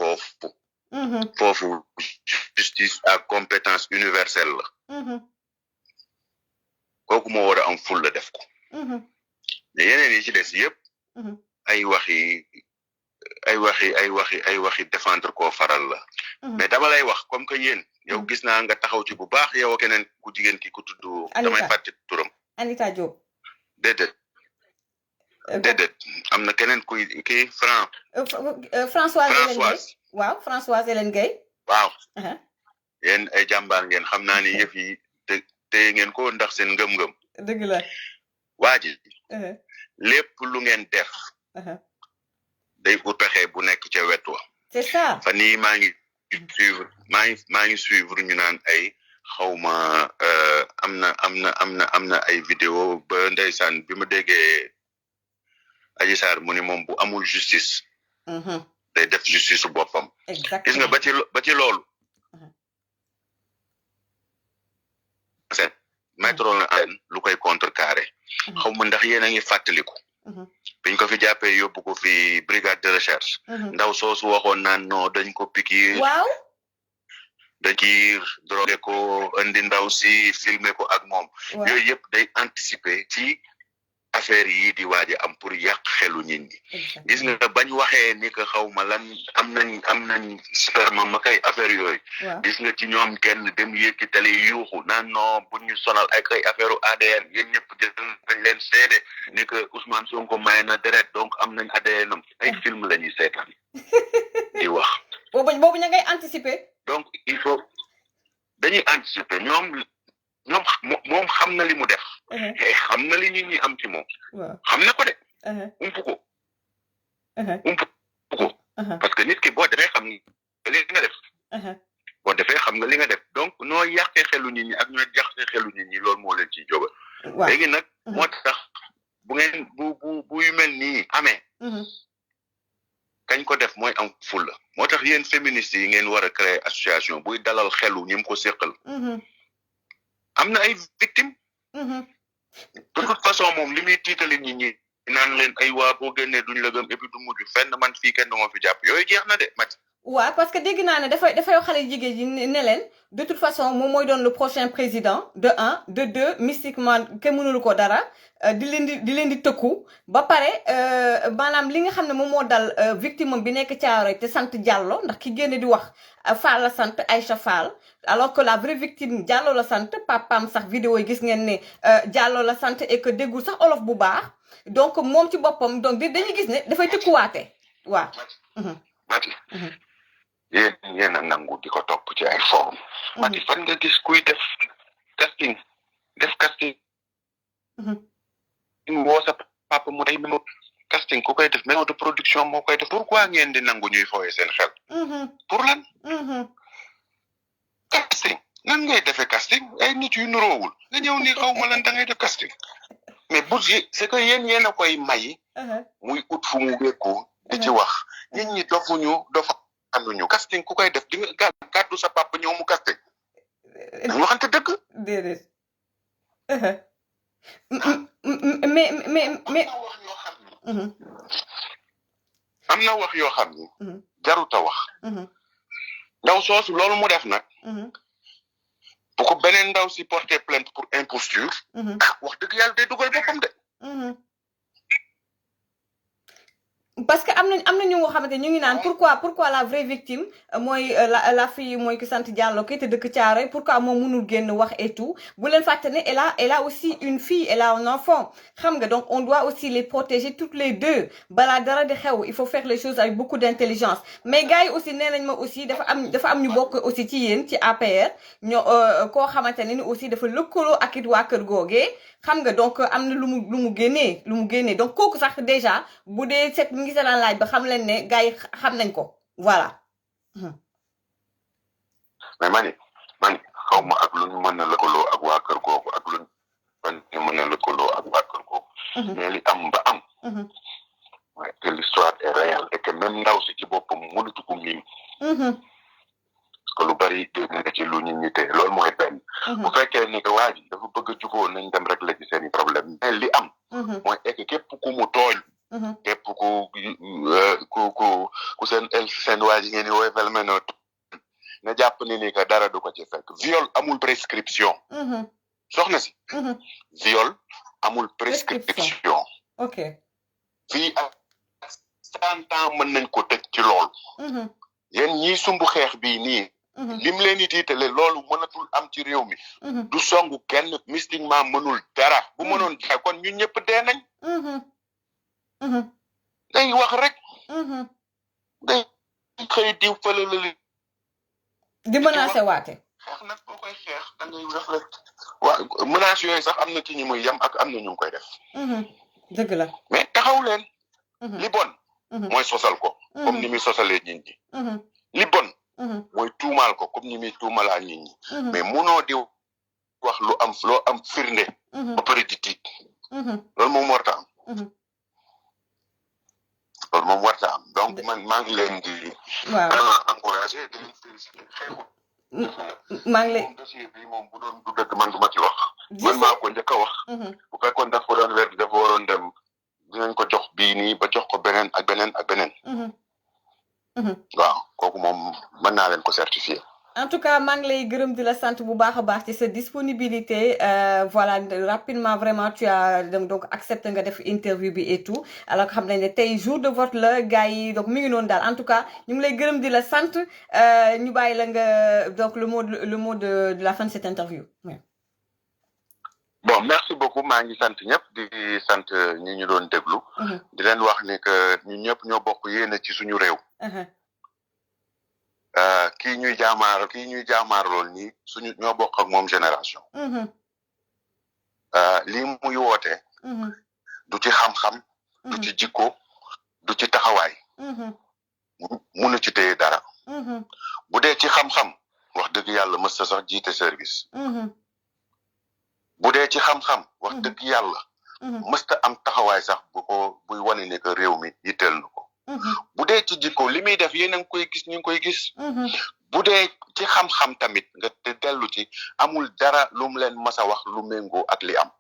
foofu justice à compétence universelle la kooku moo war a am fulla def ko mais yeneen yi ci des yëpp ay waxi défendre koo faral la mais dama lay wax comme que yéen yow gis naa nga taxaw ci bu baax yow keneen ku jigéen ki ku tudd damay fàtte turam Anita Diop déedéet déedéet am na keneen kuy kii Françoise Hélène Gueye Françoise waaw Françoise Hélène Gueye waaw yéen ay jàmbaar ngeen xam naa ni yëf yi téye ngeen ko ndax seen ngëm-ngëm dëgg la waa ji lépp lu ngeen def day ut pexe bu nekk ca wet wa c'est ça fan yii maa ngi suivre ñu naan ay xawma am na ay vidéo ba ndeysaan bi ma déggee Adji Sarr mu ni moom bu amul justice day def justice su boppam gis nga ba ci loolu mettre na en lu koy contrecarrer xawma ndax yéen a ngi fàttaliku biñ ko fi jàppee yóbbu ko fi brigade de recherche ndaw soosu waxoon naan non dañ ko pikiir waaw dakiir drogué ko indi ndaw si filmé ko ak moom yooyu yëpp day anticiper ci affaire yi di waaji am pour yàq xelu nit ñi gis nga bañ waxee ni que xawma lan am nañ sperme ma kay affaire yooyu gis nga ci ñoom kenn dem yékki télé yuuxu naan non buñ ñu sonal ay kay affaire ADN yéen ñëpp dañ leen seede ni que Ousmane Sonko may na deret donc am nañ ADN am ay film la ñuy seetaan di wax boobu ña ngay anticiper donc il faut dañuy anticiper moom xam na li mu def xam na li nit ñi am ci moom xam na ko de umpu ko parce que nit ki boo defee xam nga li nga def boo defee xam nga li nga def donc noo yàqee xelu nit ñi ak ñoo jaxee xelu nit ñi loolu moo leen ciy jóga léegi nag moo tax bu ngeen bu yu mel nii amee kañ ko def mooy am fulla moo tax yéen féministes yi ngeen war a créer association buy dalal xelu ñi mu ko séqal am na ay victimes de toute façon moom li muy tiitali nit ñi naan leen ay waa boo génnee duñ la gëm et puis du mujj fenn man fii kenn moo fi jàpp yooyu jeex na de Mati waaw parce que dégg naa ne dafay xale jigéen ji ne leen de toute façon moom mooy doon le prochain président de un de deux mystiquement kenn mënul ko dara di leen di tëkku ba pare maanaam li nga xam ne moom moo dal victime bi nekk Thiaroye te sant Diallo ndax ki génne di wax Fall la sant Aïcha Fall alors que la vraie victime Diallo la sant papam sax vidéo yi gis ngeen ne Diallo la sant et que déggul sax olof bu baax donc moom ci boppam donc dañuy gis ne dafay tëkkuwaate waaw Mati yéen a nangu di ko topp ci ay forme Mati fan nga gis kuy def casting woo sa papa mu day même casting ku koy def maison de production moo koy def pourquoi ngeen di nangu ñuy fooye seen xel pour lan casting nan ngay defee casting ay nit yu nuroowul nga ñëw ni xaw ma lan da ngay def casting mais bu c'est que yéen a koy may muy ut fu mu wékku di ci wax nit ñi dofuñu anduñu casting ku koy def di nga gàddu sa papa ñëw mu casting dañu waxante dëgg déedéet mais am na wax yoo xam ni jaruta wax ndaw soosu loolu mu def nag bu ko beneen ndaw si porter plainte pour imposture wax dëgg yàlla day dugal boppam de parce que am nañu nga xamante ñu ngi naan pourquoi la vraie victime mooy la fille mooy ki sant Diallo ki te dëkk Thiaroye pourquoi moom mënul génn wax et tout bu leen fàtte ne elle a aussi une fille elle a un enfant xam nga donc on doit aussi les protéger toutes les deux balaa dara di xew il faut faire les choses avec beaucoup d'intelligence mais gars yi aussi nee nañ ma aussi dafa am ñu bokk aussi ci yéen ci APR ñoo koo xamante ne ni aussi dafa lëkkaloo ak it waa kër googee xam nga donc am na lu mu génnee donc kooku sax déjà bu dee set mi ngi sa laaj ba xam leen ne gars yi xam nañ ko voilà. mais mani xaw ma ak lu ñu mën a lëkkaloo ak waa kër googu ak lu ñu mën a lëkkaloo ak waa kër googu. mais li am ba am. mooy que l'histoire est réelle et que même ndaw si ci boppam mënatu ko miim. parce que lu bari dégg nga ci lu nit ñi tey loolu mooy benn. bu fekkee ni que waa ji dafa bëgg a jubóo nañ dem rek la ci seen i problème mais li am. mooy que képp ku mu tooñ. képp ku seen waa ji ngeen di woy velmeno na jàpp ni que dara du ko ci fekk viol amul prescription. soxna si. viol amul prescription. ok fii ak 100 ans mën nañ ko tëj ci loolu. yéen ñii sumbu xeex bii nii. lim leen di tiitale loolu mënatul am ci réew mi. du songu kenn mystiquement mënul dara bu mënoon dara kon ñun ñëpp dee nañ. day wax rek day xëy diw fële la li di menacer waate xeex nag boo koy xeex da ngay def rek waaw menaces yooyu sax am na ci ñi muy yem ak am na ñu ngi koy def dëgg la mais taxaw leen li bon mooy sosal ko comme ni muy sosalee nit ñi li bon mooy tuumaal ko comme ni muy tuumalaa nit ñi mais munoo di wax lu am loo am firnde ba pare di tiit loolu moom warta am loolu moom warta am donc man maa ngi leen di encouragé di leen félicité xeexu maa ngi lay dossier bi moom bu doon du dëgg man du ma ci wax man maa ko njëkk a wax bu fekkoon daf ko doon weer dafa waroon dem dinañ ko jox bii nii ba jox ko beneen ak beneen ak beneen waaw kooku moom mën naa leen ko certifier en tout cas maa ngi lay gërëm di la sant bu baax a baax ci sa disponibilité voilà rapidement vraiment tu as donc accepté nga def interview bi et tout alors que xam nañ ne tey jour de vote la gars yi donc mi ngi noonu daal en tout cas ñu ngi lay gërëm di la sant ñu bàyyi la nga donc le mot de la fin de cette interview. bon merci beaucoup maa ngi sant ñëpp di sant ñi ñu doon déglu. di leen wax ni que ñun ñëpp ñoo bokk yéene ci suñu réew. kii ñuy jaamaar lool nii suñu ñoo bokk ak moom génération. lii muy woote. du ci xam-xam. du ci jikko du ci taxawaay. munu ci téye dara. bu dee ci xam-xam wax dëgg yàlla mës ta sax jiite service. bu dee ci xam-xam wax dëgg yàlla. mës ta am taxawaay sax buy wane ne que réew mi yitteel na ko. bu dee ci jikko li muy def yéen a ngi koy gis ñu ngi koy gis. bu dee ci xam-xam tamit nga te dellu ci amul dara lu mu leen mas a wax lu méngoo ak li am.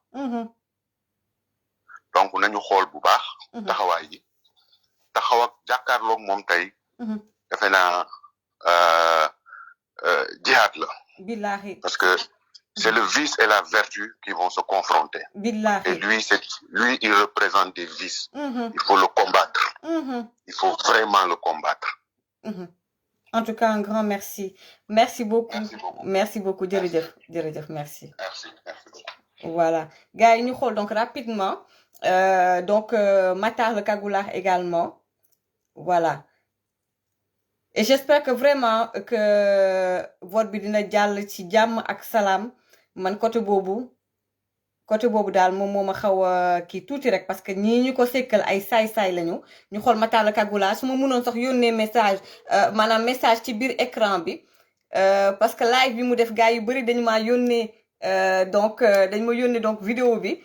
donc nañu xool bu baax. taxawaay yi taxaw ak jàkkaarloog moom tey. defe naa jihaad la. billahi parce que c'est le vice et la vertu qui vont se confronter. billahi et lui il représente des vices. Il faut le combattre. Il faut vraiment le combattre. En tout cas, un grand merci. Merci beaucoup. Merci beaucoup. Jërëjëf. Merci. Merci beaucoup. Voilà. Gars yi ñu xool donc rapidement. Donc Matar le Cagoulard également. Voilà. Et j'espère que vraiment que vote bi dina jàll ci jàmm ak salaam man côté boobu daal moom moo ma xaw a kii tuuti rek parce que ñii ñu ko sekkal ay saay-saay lañu ñu xool Matar le Cagoulard su ma mënoon sax yónnee message maanaam message ci biir écran bi parce que live bi mu def gars yu bëri dañu maa yónnee donc dañ ma yónnee donc vidéo bi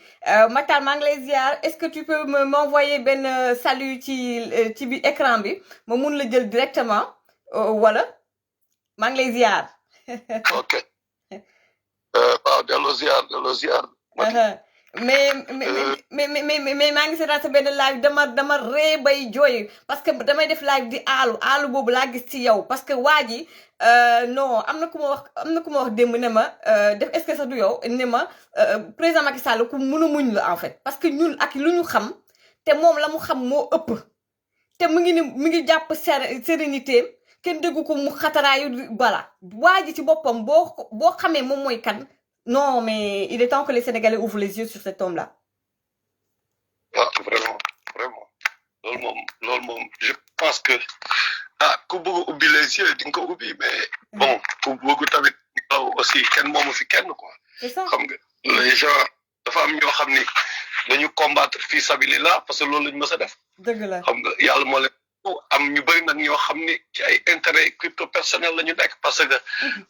Matar maa ngi lay ziar est-ce que tu peux m'envoyer benn salut ci biir écran bi ma mun la jël directement wala maa ngi lay ziar. ok waaw delloo ziar. mais maa ngi seetaan sa benn live dama ree bay jooy parce que damay def live di aalu boobu laa gis ci yow parce que waa ji non am na ku ma wax démb ne ma def est-ce que sax du yow ne ma président Macky Sall ku mën a muñ la en fait parce que ñun ak lu ñu xam te moom la mu xam moo ëpp te mu ngi jàpp sérénité kenn déggu ko mu xataraayu voilà waa ji ci boppam boo xamee moom mooy kan. Non, mais il est temps que les Sénégalais ouvrent les yeux sur cet homme-là. Ah, vraiment. Loolu moom, je pense que ku bëgg ubbi les yeux di nga ko ubbi mais bon ku bëgg tamit aussi kenn moomu fi kenn quoi. C'est ça. Xam nga les gens dafa am ñoo xam ni dañu combattre fii sabilillah parce que loolu lañu mës a def. Dëgg la. Xam nga yàlla moo leen am ñu bëri nag ñoo xam ni ci ay intérêt crypto personnel la ñu nekk parce que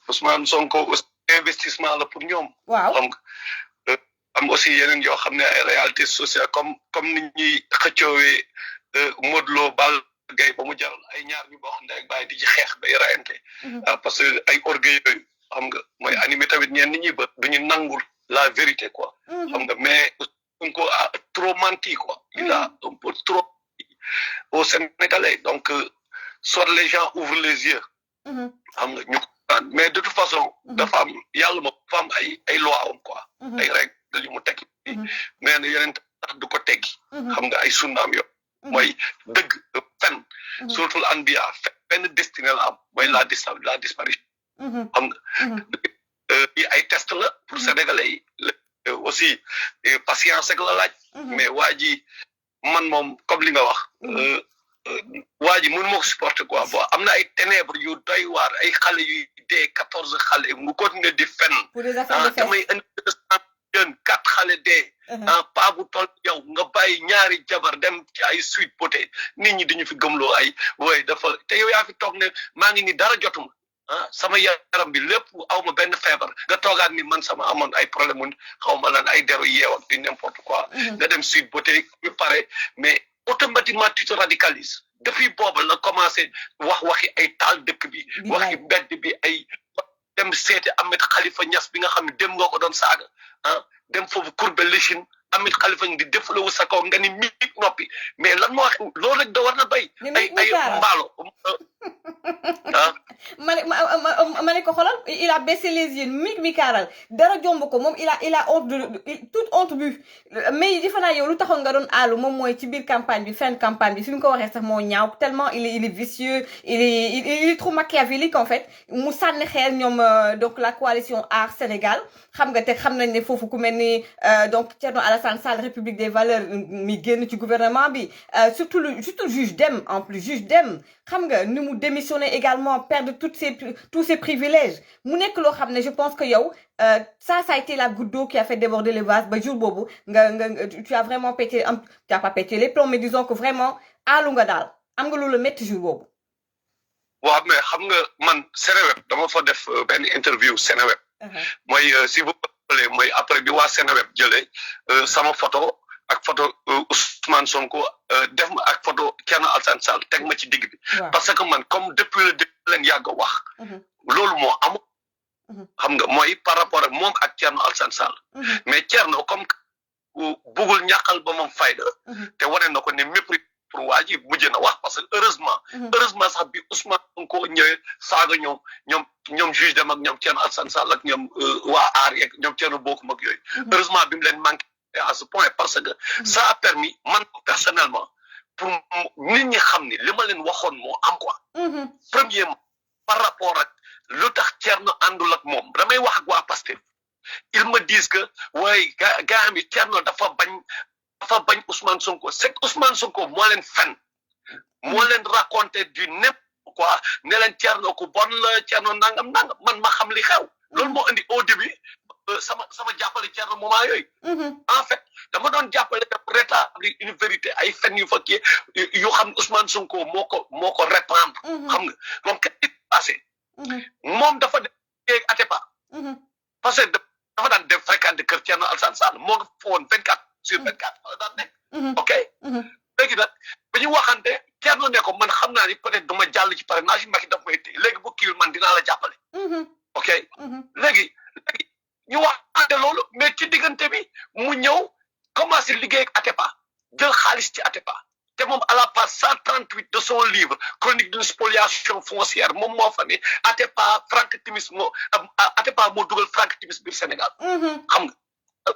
Ousmane Sonko investissement la pour ñoom. Waaw xam nga am aussi yeneen yoo xam ne ay réalités sociales comme ni ñuy xëccoowee Modou Lo Balla Gaye ba mu jaral ay ñaar ñu bokk ndey ak baay di ci xeex bay rayante. parce que ay orgueil yooyu xam nga mooy animé tamit ñenn nit ñi ba duñu nangul la vérité quoi. xam nga mais Sonko a trop menti quoi. Il a un peu trop au Sénégalais donc soit les gens ouvrent les yeux. xam nga ñu mais de toute façon dafa am yàlla moom dafa am ay loi am quoi ay règles yu mu teg mais ne yeneen tax du ko teggi xam nga ay sunnaam yo mooy dëgg fen surtout anbiya benn destiné la am mooy la disparition xam nga yi ay test la pour sénégalais yi aussi patience ak la laaj mais waa ji man moom comme li nga wax waa ji mënu ma ko supporter quoi bon am na ay ténèbres yu doy waar ay xale yu dee 14 xale mu continuer di fenn damay indi 4 xale dee pas bu toll yow nga bàyyi ñaari jabar dem ci ay suite beauté nit ñi dañu fi gëmloo ay wooy dafa te yow yaa fi toog ne maa ngi ni dara jotuma sama yaram bi lépp aw ma benn feebar nga toogaat ni man sama amoon ay problème mun xaw ma lan ay deru yeew ak di n'importe quoi nga dem suite beauté ñu pare mais automatiquement tu te radicalises depuis boobu la commencé waxi ay taal dëkk bi waxi mbedd bi ay dem seeti Ahmed Khalifa Niass bi nga xam ne dem nga ko doon saaga dem foofu courbe l'échine Ahmed Khalifa di defalawu sa kaw nga ni mi noppi mais lan moo wax loolu rek da war na doy ay mbaalo ma ne ko xoolal il a baissé les yeux mi kaaral dara jomb ko moom il a honte toute honte bu mais defe naa yow lu taxoon nga doon aalu moom mooy ci biir campagne bi fin de campagne bi fi mu ko waxee sax moo ñaaw tellement il est vicieux il est trop machiavélique en fait mu sànni xeer ñoom donc la coalition Aar Sénégal xam nga te xam nañ ne foofu ku mel ni donc Thierno Alassane Sall République des valeurs mi génn ci gouvernement bi surtout juge Dème en plus juge Dème xam nga ni mu démissionner également perdre tous ses privilèges mu nekk loo xam ne je pense que yow ça a été la goutte d'eau qui a fait déborder le vase ba jour boobu tu as vraiment pété tu as pas pété les plombs mais disons que vraiment aalu nga daal am nga loolu métti jour boobu. waaw mais xam nga man Seneweb dama fa def benn interview Seneweb. mooy si vous voulez mooy après bi waa Seneweb jëlee sama photo ak photo Ousmane Sonko def ma ak photo Thierno Alassane Sall teg ma ci digg bi. parce que man comme depuis le début leen yàgg a wax. loolu moo amul. xam nga mooy par rapport ak moom ak Thierno Alassane Sall. mais Thierno comme bugul ñàkkal ba moom fayda. te wane na ko ne mépris pour waa ji mujj na wax parce que heureusement sax bi Ousmane Sonko ñëwee saaga ñoom juge dem ak ñoom Thierno Alassane Sall ak ñoom waa aar yeeg ñoom Thierno Bocoum ak yooyu. heureusement bi mu leen manqué à ce point parce que ça a permis man personnellement pour nit ñi xam ni li ma leen waxoon moo am quoi. premièrement par rapport ak lu tax Thierno àndul ak moom damay wax ak waa Pastef ils me disent que waaye gaa mi Thierno dafa bañ Ousmane Sonko c'est Ousmane Sonko moo leen fen moo leen raconté du n'importe quoi ne leen Thierno ku bon la Thierno nangam man ma xam li xew loolu moo indi au début sama jàppale Thierno moment yooyu en fait dama doon jàppale rétablir une vérité ay fen yu fa kii yu xam Ousmane Sonko moo ko répandre xam nga donc qu'est-ce qui s'est passé moom dafa def Atepa parce que dafa daan def fréquente kër Thierno Alassane Sall moo nga fa woon 24/24 daan nekk ok léegi nag ba ñu waxante Thierno ne ko man xam naa ni peut-être duma jàll ci parrainage yi Macky daf may téye léegi bu kiiwul man dinaa la jàppale ok léegi ñu waxante loolu mais ci diggante bi mu ñëw commencé liggéey ak Atepa jël xaalis ci Atepa te moom à la page 138 de son livre chronique d'une spoliation foncière moom moo fa ne Atepa Franck Timis Atepa moo dugal Franck Timis biir Sénégal xam nga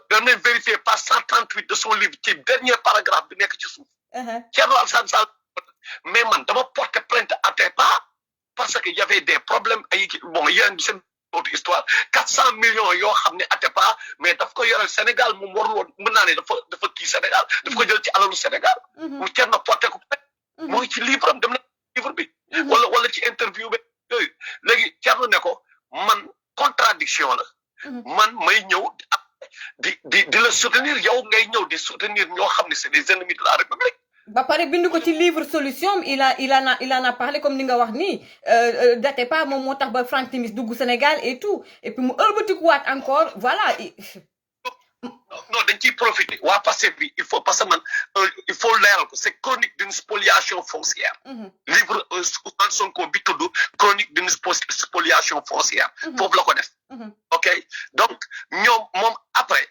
dañ leen vérifier page 138 de son livre ci dernier paragraphe bi nekk ci suuf Thierno Alassane Sall mais man dama porter plainte Atepa parce que y avait des problèmes ay bon yéen seen autre histoire 400 millions yoo xam ne Atepa mais daf ko yoral Sénégal moom warul woon mën naa ne dafa kii Sénégal daf ko jël ci alalu Sénégal mu Thierno porté ko moo ngi ci livre am dem na livre bi wala ci interview bi yooyu léegi Thierno ne ko man contradiction la man may ñëw di la soutenir yow ngay ñëw di soutenir ñoo xam ne c'est des ennemis de la République ba pare bind ko ci livre solution il en a parlé comme ni nga wax nii d'Atepa moom moo tax ba Franck Timis dugg Sénégal et tout et puis mu ëlbatikuwaat encore voilà. non dañ ciy profiter waa Pastef bi il faut parce que man il faut leeral ko c'est chronique d'une spoliation foncière. livre Ousmane Sonko bi tudd chronique d'une spoliation foncière. foofu la ko def. ok donc moom après.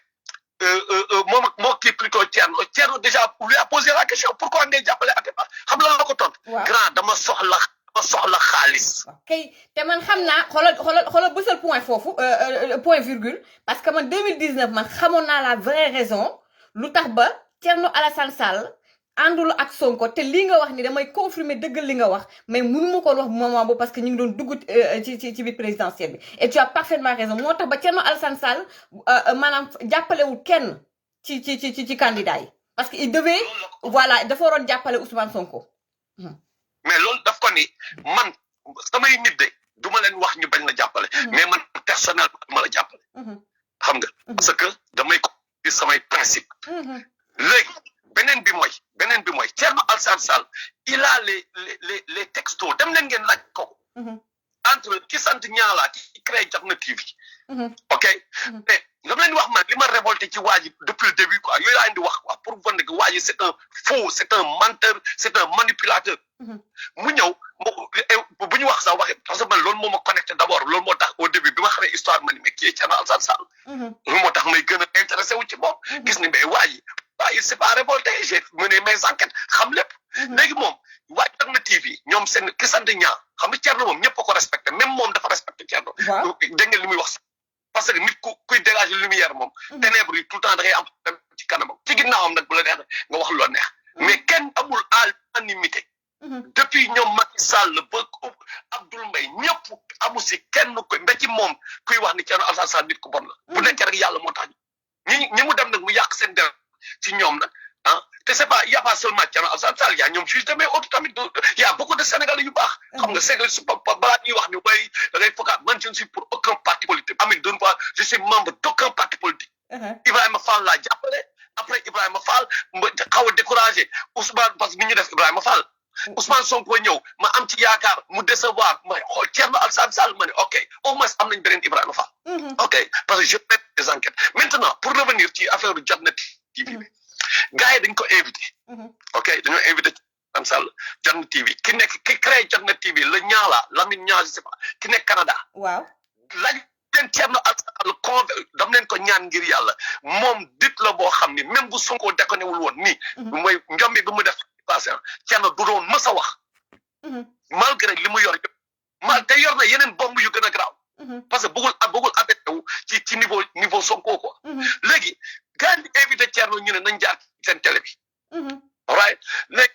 moo kii plutôt Thierno déjà lui a posé la question pourquoi ngay jàppale Atepa xam la ko tontu. grand dama soxla xaalis. ok te man xam naa xoolal bësal point foofu point virgule parce que man 2019 man xamoon naa la vraie raison lu tax ba Thierno Alassane Sall àndul ak Sonko te li nga wax ni damay confirmer dëggal li nga wax mais mënu ma ko wax moment boobu parce que ñu ngi doon dugg ci biir présidentielle bi et tu as parfaitement raison moo tax ba Thierno Alassane Sall maanaam jàppalewul kenn ci candidat yi parce que il devait voilà dafa waroon jàppale Ousmane Sonko. mais loolu daf ko ni man samay nit de du ma leen wax ñu bañ la jàppale. mais man personnellement duma la jàppale. xam nga parce que damay ko ci samay principe. léegi beneen bi mooy Thierno Alassane Sall il a les textos dem leen ngeen laaj ko. entre ki sant ñaala ki créé Jotna TV. ok mais dama leen wax man li ma révolté ci waa ji depuis le début quoi yooyu laa leen di wax quoi pour wane que waa ji c'est un faux c'est un menteur c'est un manipulateur. mu ñëw bu ñu wax sax waxee parce que man loolu moo ma connecté d'abord loolu moo tax au début bi ma xamee histoire ma ni mais kii Thierno Alassane Sall. loolu moo tax may gën a intéressé wu ci moom. gis ni mais waa ji il s'est pas révolté j'ai mené mes enquêtes xam lépp. léegi moom waa Jotna TV ñoom seen ki sant ñaa xam nga Thierno moom ñëpp a ko respecté même moom dafa respecté Thierno. waaw dégg ngeen li muy wax parce que nit kuy dégager lumière moom. ténèbres yi tout le temps da ngay am ci kanamam ci ginnaawam nag bu la neex nga wax lu la neex. mais kenn amul à l'unanimité. depuis ñoom Macky Sall ba Abdoul Mbaye ñëpp amu si kenn koy mba ci moom kuy wax ni Thierno Alassane Sall nit ku bon la. bu nekkee rek yàlla moo tax ñi mu dem nag mu yàq seen deret ci ñoom nag ah te c'est pas y a pas seulement Thierno Alassane Sall y a ñoom juge mais autres tamit y a beaucoup de Sénégalais yu baax. xam nga Sénégal su balaa ñuy wax ni way da ngay foog man je ne suis pour aucun parti politique. Amine donne pas je suis membre d'aucun parti politique. Ibrahima Fall laa jàppale après Ibrahima Fall ma xaw a découragé Ousmane parce que ni ñu def Ibrahima Fall. Ousmane Sonko ñëw ma am ci yaakaar mu décevoir ma xool Thierno Alassane Sall ma ne ok au moins am nañ beneen Ibrahima Fall. ok parce que je fais des enquêtes maintenant pour revenir ci affaire Jotna TV bi gars yi dañ ko invité. ok dañoo invité Alassane Sall Jotna TV ki créé Jotna TV la ñaala Lamine Niang je sais pas ki nekk Canada. waaw laaj leen Thierno Alassane Sall dam leen ko ñaan ngir yàlla moom dit la boo xam ni même bu Sonko déconné wul woon nii. mooy njombi bi mu def. Thierno du doon mës a wax malgré li mu yor yëpp te yor na yeneen bomb yu gën a garaaw parce que bëggul abaissé wu ci niveau Sonko quoi léegi gars yi invité Thierno ñu ne nañ jaar seen télé bi right léegi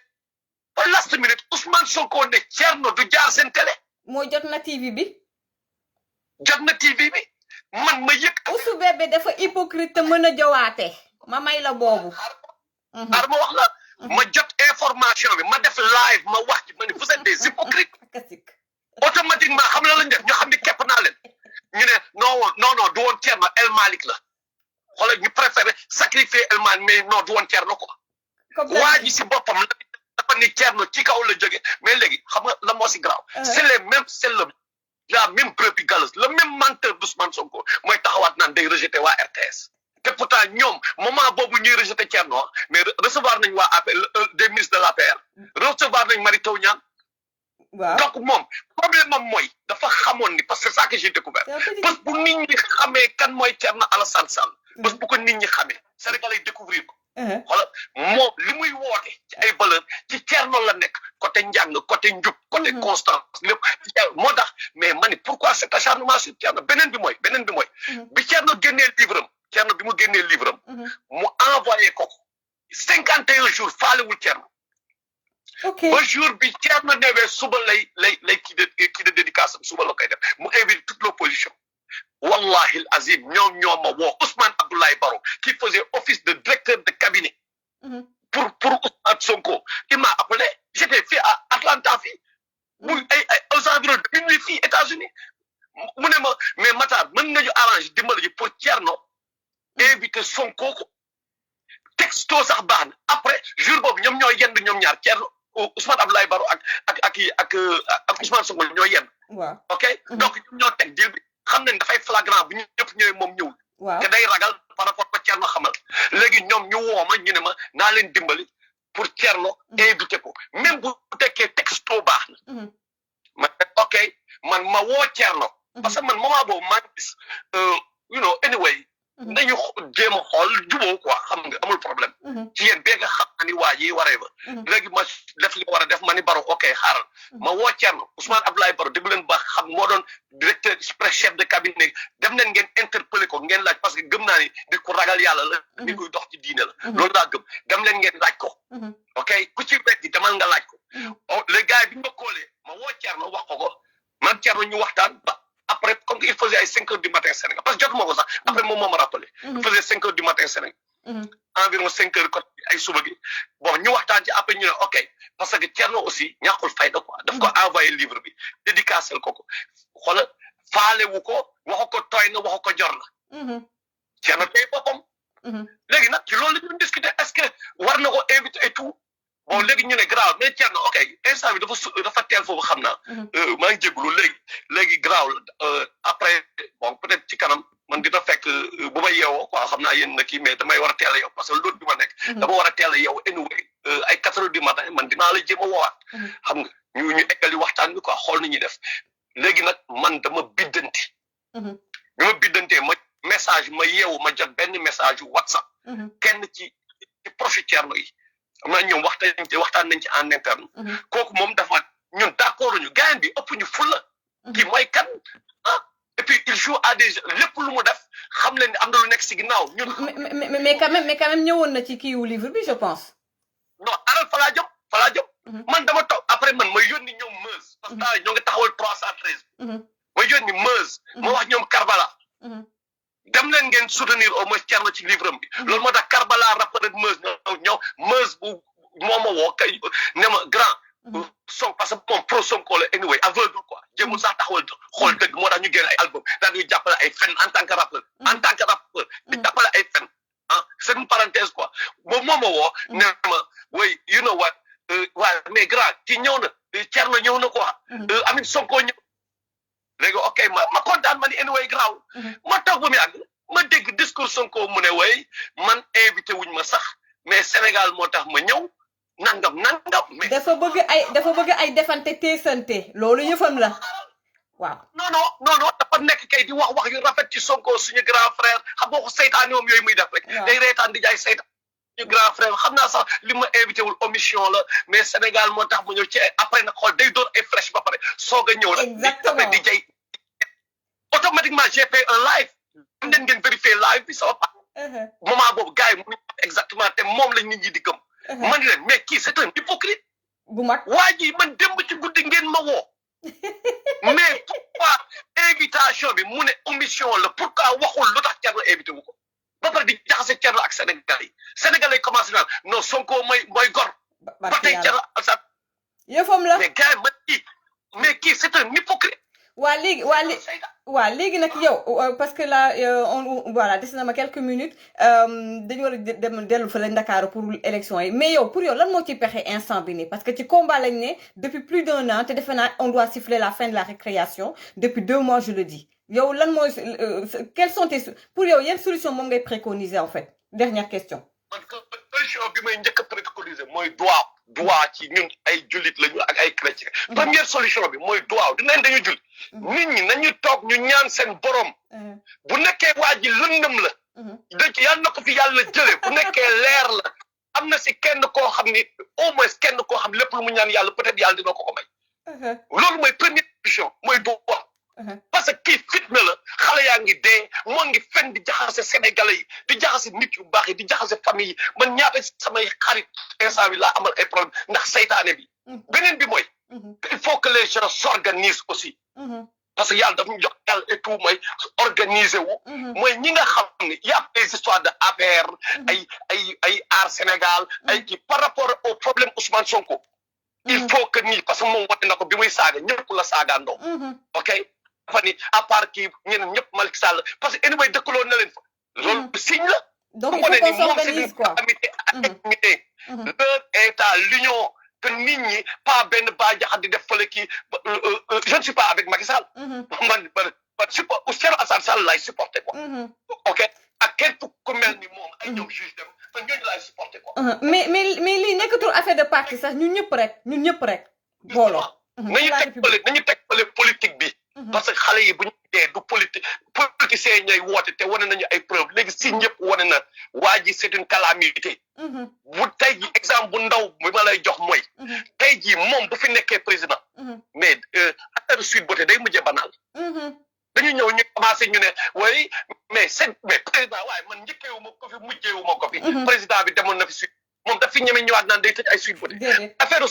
ba last minute Ousmane Sonko ne Thierno du jaar seen télé mooy Jotna TV bi man ma yëg Ousou Bébé dafa hypocrite te mën a jowaate ma may la boobu ar ma wax la ma jot information bi ma def live ma wax ci ma ne vous êtes des hypocrites automatiquement xam la lañ def ñu xam ni képp naa leen ñu ne non du woon Thierno El Malick la xoolal ñu préféré sacrifier El Malick mais non du woon Thierno quoi waa ji si boppam dafa ni Thierno ci kaw la jóge mais léegi xam nga la moo si grave c'est la même brebis galeuse le même menteur d'Ousmane Sonko mooy taxawaat naan day rejeté waa RTS te pourtant ñoom moment boobu ñuy rejeté Thierno mais recevoir nañ waa APR des ministres de l'APR recevoir nañ Mary Teuw Niane. waaw donc moom problème am mooy dafa xamoon ni parce que c'est ça que j'ai découvert bés bu nit ñi xamee kan mooy Thierno Alassane Sall bés bu ko nit ñi xamee Sénégalais découvrir ko. xoolal moom li muy woote ci ay valeur ci Thierno la nekk côté njàng côté njub côté constance lépp moo tax mais ma ni pourquoi cet acharnement sur Thierno beneen bi mooy bi Thierno génnee livre am Thierno bi mu génnee livre am mu envoyé ko 51 jours faalewul Thierno ba jour bi Thierno newee suba lay kii de dédicace am suba la koy def mu invite toute l'opposition wallahi azim ñoo ma woo Ousmane Abdoulaye Baro qui faisait office de directeur de cabinet pour Ousmane Sonko il m'a appelé j'étais fii à Atlanta fii muy ay aux environs de minuit fii États-Unis mu ne ma mais Matar mën nga ñu arranger dimbali ji pour Thierno invité Sonko ko texto sax baax na après jour boobu ñoom ñoo yend ñoom ñaar Thierno Ousmane Abdoulaye Baro ak Ousmane Sonko ñoo yend ok donc ñoom ñoo teg deal bi xam nañ dafay flagrant bu ñu ñëpp ñëwee moom ñëwul te day ragal par rapport ko Thierno xamal léegi ñoom ñu woo ma ñu ne ma naa leen dimbali pour Thierno invité ko même bu tekkee texto baax na ma ok man ma woo Thierno parce que man moment boobu maa ngi gis anyway nañu jéem a xool jubóo quoi xam nga amul problème ci yéen bee nga xam ni waa ji waree ba léegi ma def li war a def ma ni Baro ok xaaral ma woo Thierno Ousmane Abdoulaye Baro déglu leen baax xam moo doon directeur chef de cabinet dem leen ngeen interpeller ko ngeen laaj parce que gëm naa ni di ko ragal yàlla la ni koy dox ci diine la loolu laa gëm dem leen ngeen laaj ko ok ku ci weddi demal nga laaj ko les gars bi ñu ma koolee ma woo Thierno wax ko man Thierno ñu waxtaan ba après comme il faisait ay 5 heures du matin Sénégal parce que jotuma ko sax après moom moo ma rappelé il faisait 5 heures du matin Sénégal environ 5 heures côté ay suba gi bon ñu waxtaan ci après ñu ne ok parce que Thierno aussi ñàkkul fayda quoi daf ko envoyé livre bi dédicacel ko xoolal faale wu ko waxu ko tooy na waxu ko jor na Thierno tey boppam léegi nag ci loolu la ñu discuter est-ce que war na ko invité et tout bon léegi ñu ne grave mais Thierno ok instant bi dafa teel foofu xam naa maa ngi jégalu léegi grave après bon peut-être ci kanam man dina fekk bu ma yeewoo quoi xam naa yéen na kii mais damay war a teel a yow parce que loolu bi ma nekk dama war a teel a yow anyway ay 4 heures du matin man dinaa la jéem a woowaat xam nga ñu eggali waxtaan bi quoi xool ni ñuy def léegi nag man dama biddanti bi ma biddantee ma message ma yeewu ma jot benn message WhatsApp kenn ci proche Thierno yi am naa ñoom waxtaan nañ ci en interne kooku moom dafa ñun d'accord ñu gain bi ëpp ñu fulla kii mooy kan et puis il joue à des lépp lu mu def xam leen ni am na lu nekk si ginnaaw ñun mais quand même ñëwoon na ci kii wu livre bi je pense non alal fa laa jëm man dama toog après man ma yónni ñoom Meuse parce que ñoo ngi taxawal 313 ma yónni Meuse ma wax ñoom Karbala dem leen ngeen soutenir au moins Thierno ci livre bi loolu moo tax Karbala rappeur ak Meuse ñëw Meuse bu moo ma woo kay ne ma grand parce que moom pro Sonko la anyway aveugle quoi jéemul sax taxawal xool dëgg moo tax ñu génn ay album daal di jàppale ay fen en tant que rappeur di jàppale ay fen c'est une parenthèse quoi moom moo ma woo ne ma way you know what waaye mais grand ki ñëw na Thierno ñëw na quoi Amit Sonko ñëw léegi ok ma kontaan ma ni anyway graaw ma toog ba mu yàgg ma dégg discours Sonko mu ne way man invité wuñ ma sax mais Sénégal moo tax ma ñëw nangam mais dafa bëgg ay defante teesante loolu yëfam la waaw non dafa nekk kay di wax yu rafet ci Sonko suñu grand frère xam nga ko seytaane moom yooyu muy def rek day reetaan di jaay seytaan suñu grand frère xam naa sax li ma invité wul omission la mais Sénégal moo tax ma ñëw ci après nag xool day doon ay flèche ba pare soog a ñëw nag di jay automatiquement j'ai fait un live dem ngeen vérifier live bi sama pa moment boobu gars yi mu exactement te moom la nit ñi di gëm man leen mais kii c'est un hypocrite bu mag waa ji man démb ci guddi ngeen ma woo mais pourquoi invitation bi mu ne omission la pourquoi waxul lu tax Thierno invité wu ko ba pare di jaxase Thierno ak Sénégalais yi commencé naan non Sonko mooy gor ba tey Thierno Alassane yëfam la mais gars yi mais kii c'est un hypocrite waa léegi nag yow parce que là voilà des na ma quelques minutes dañu war a dem dellu fa la Ndakaaru pour élection yi mais yow pour yow lan moo ci pexe instant bi nii parce que ci combat lañ ne depuis plus d'un an te defe naa on doit siffler la fin de la récréation depuis 2 mois je le dis yow lan mooy quelles sont tes pour yow yan solution moom ngay préconiser en fait dernière question solution bi may njëkk a préconiser mooy droit ci ñun ay jullit lañu ak ay chrétien première solution bi mooy droit dinañ dañu jullit nit ñi nañu toog ñu ñaan seen borom bu nekkee waa ji lëndëm la dëgg yàlla na ko fi yàlla jële bu nekkee leer la am na si kenn koo xam ni au moins kenn koo xam lépp lu mu ñaan yàlla peut-être yàlla dina ko may loolu mooy première solution mooy droit parce que kii fitna la xale yaa ngi dee moo ngi fen di jaxase sénégalais yi di jaxase nit yu baax yi di jaxase famille yi man ñaata samay xarit instant bi laa amal ay problème ndax saytaane bi beneen bi mooy il faut que les gens s'organisent aussi parce que yàlla daf ñu jox yàlla et tout mooy organiser wu mooy ñi nga xam ne y a des histoires de APR ay Aar Sénégal ay kii par rapport au problème Ousmane Sonko il faut que nii parce que moom wane na ko bi muy saaga ñëpp la saagaandoo ok dafa ni à part kii ñeneen ñëpp Macky Sall parce que anyway dëkkaloo na leen fa loolu signe la donc il faut qu'on s'organise quoi l'heure est à l'union que nit ñi pas benn ba jaxat di def fële kii je ne suis pas avec Macky Sall man support Thierno Alassane Sall laay supporté quoi ok ak kenn ku mel ni moom ay ñoom juge dem te ñooñu laay supporté quoi mais lii nekkatul affaire de parti sax ñun ñëpp rek booloo nañu teg politique bi parce que xale yi bu ñu dee du politicien ñooy woote te wane nañu ay preuve léegi si ñëpp wane na waa ji c'est une calamité bu tey ji exemple bu ndaw bi ma lay jox mooy tey ji moom bu fi nekkee président mais affaire Sweet Beauté day mujjee banal dañu ñëw ñu commencé ñu ne way mais président waaye man njëkkeewu ma ko fi mujjeewu ma ko fi président bi demoon na fi Sweet moom daf fi ñeme ñëwaat naan day tëj ay Sweet Beauté affaire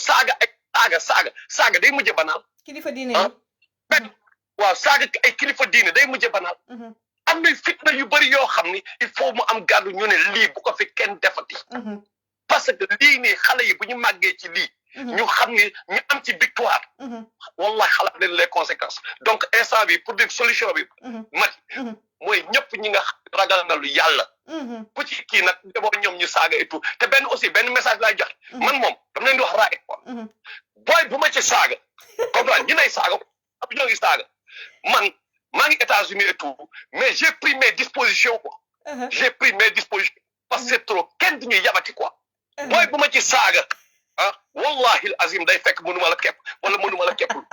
saaga day mujjee banal kilifa diine yi waaw saaga ay kilifa diine day mujjee banal am na fitna yu bëri yoo xam ni il faut mu am gàddu ñu ne lii bu ko fi kenn defati parce que lii nii xale yi bu ñu màggee ci lii ñu xam ni ñu am ci victoire wallahi xalaat leen les conséquences donc instant bi pour dire solution bi Macky mooy ñëpp ñi nga ragal na lu yàlla ku ci kii nag d'abord ñoom ñu saaga et tout te benn aussi benn message laay jox man moom dama leen di wax raay quoi booy bu ma ci saaga comprendre ñi nay saaga ab ñoo ngi saaga man maa ngi États-Unis et tout mais j'ai pris mes dispositions quoi j'ai pris mes dispositions parce que c'est trop kenn du ñuy yabati quoi booy bu ma ci saaga ah wallahi azim day fekk mënuma la kepp wala mënuma la keppul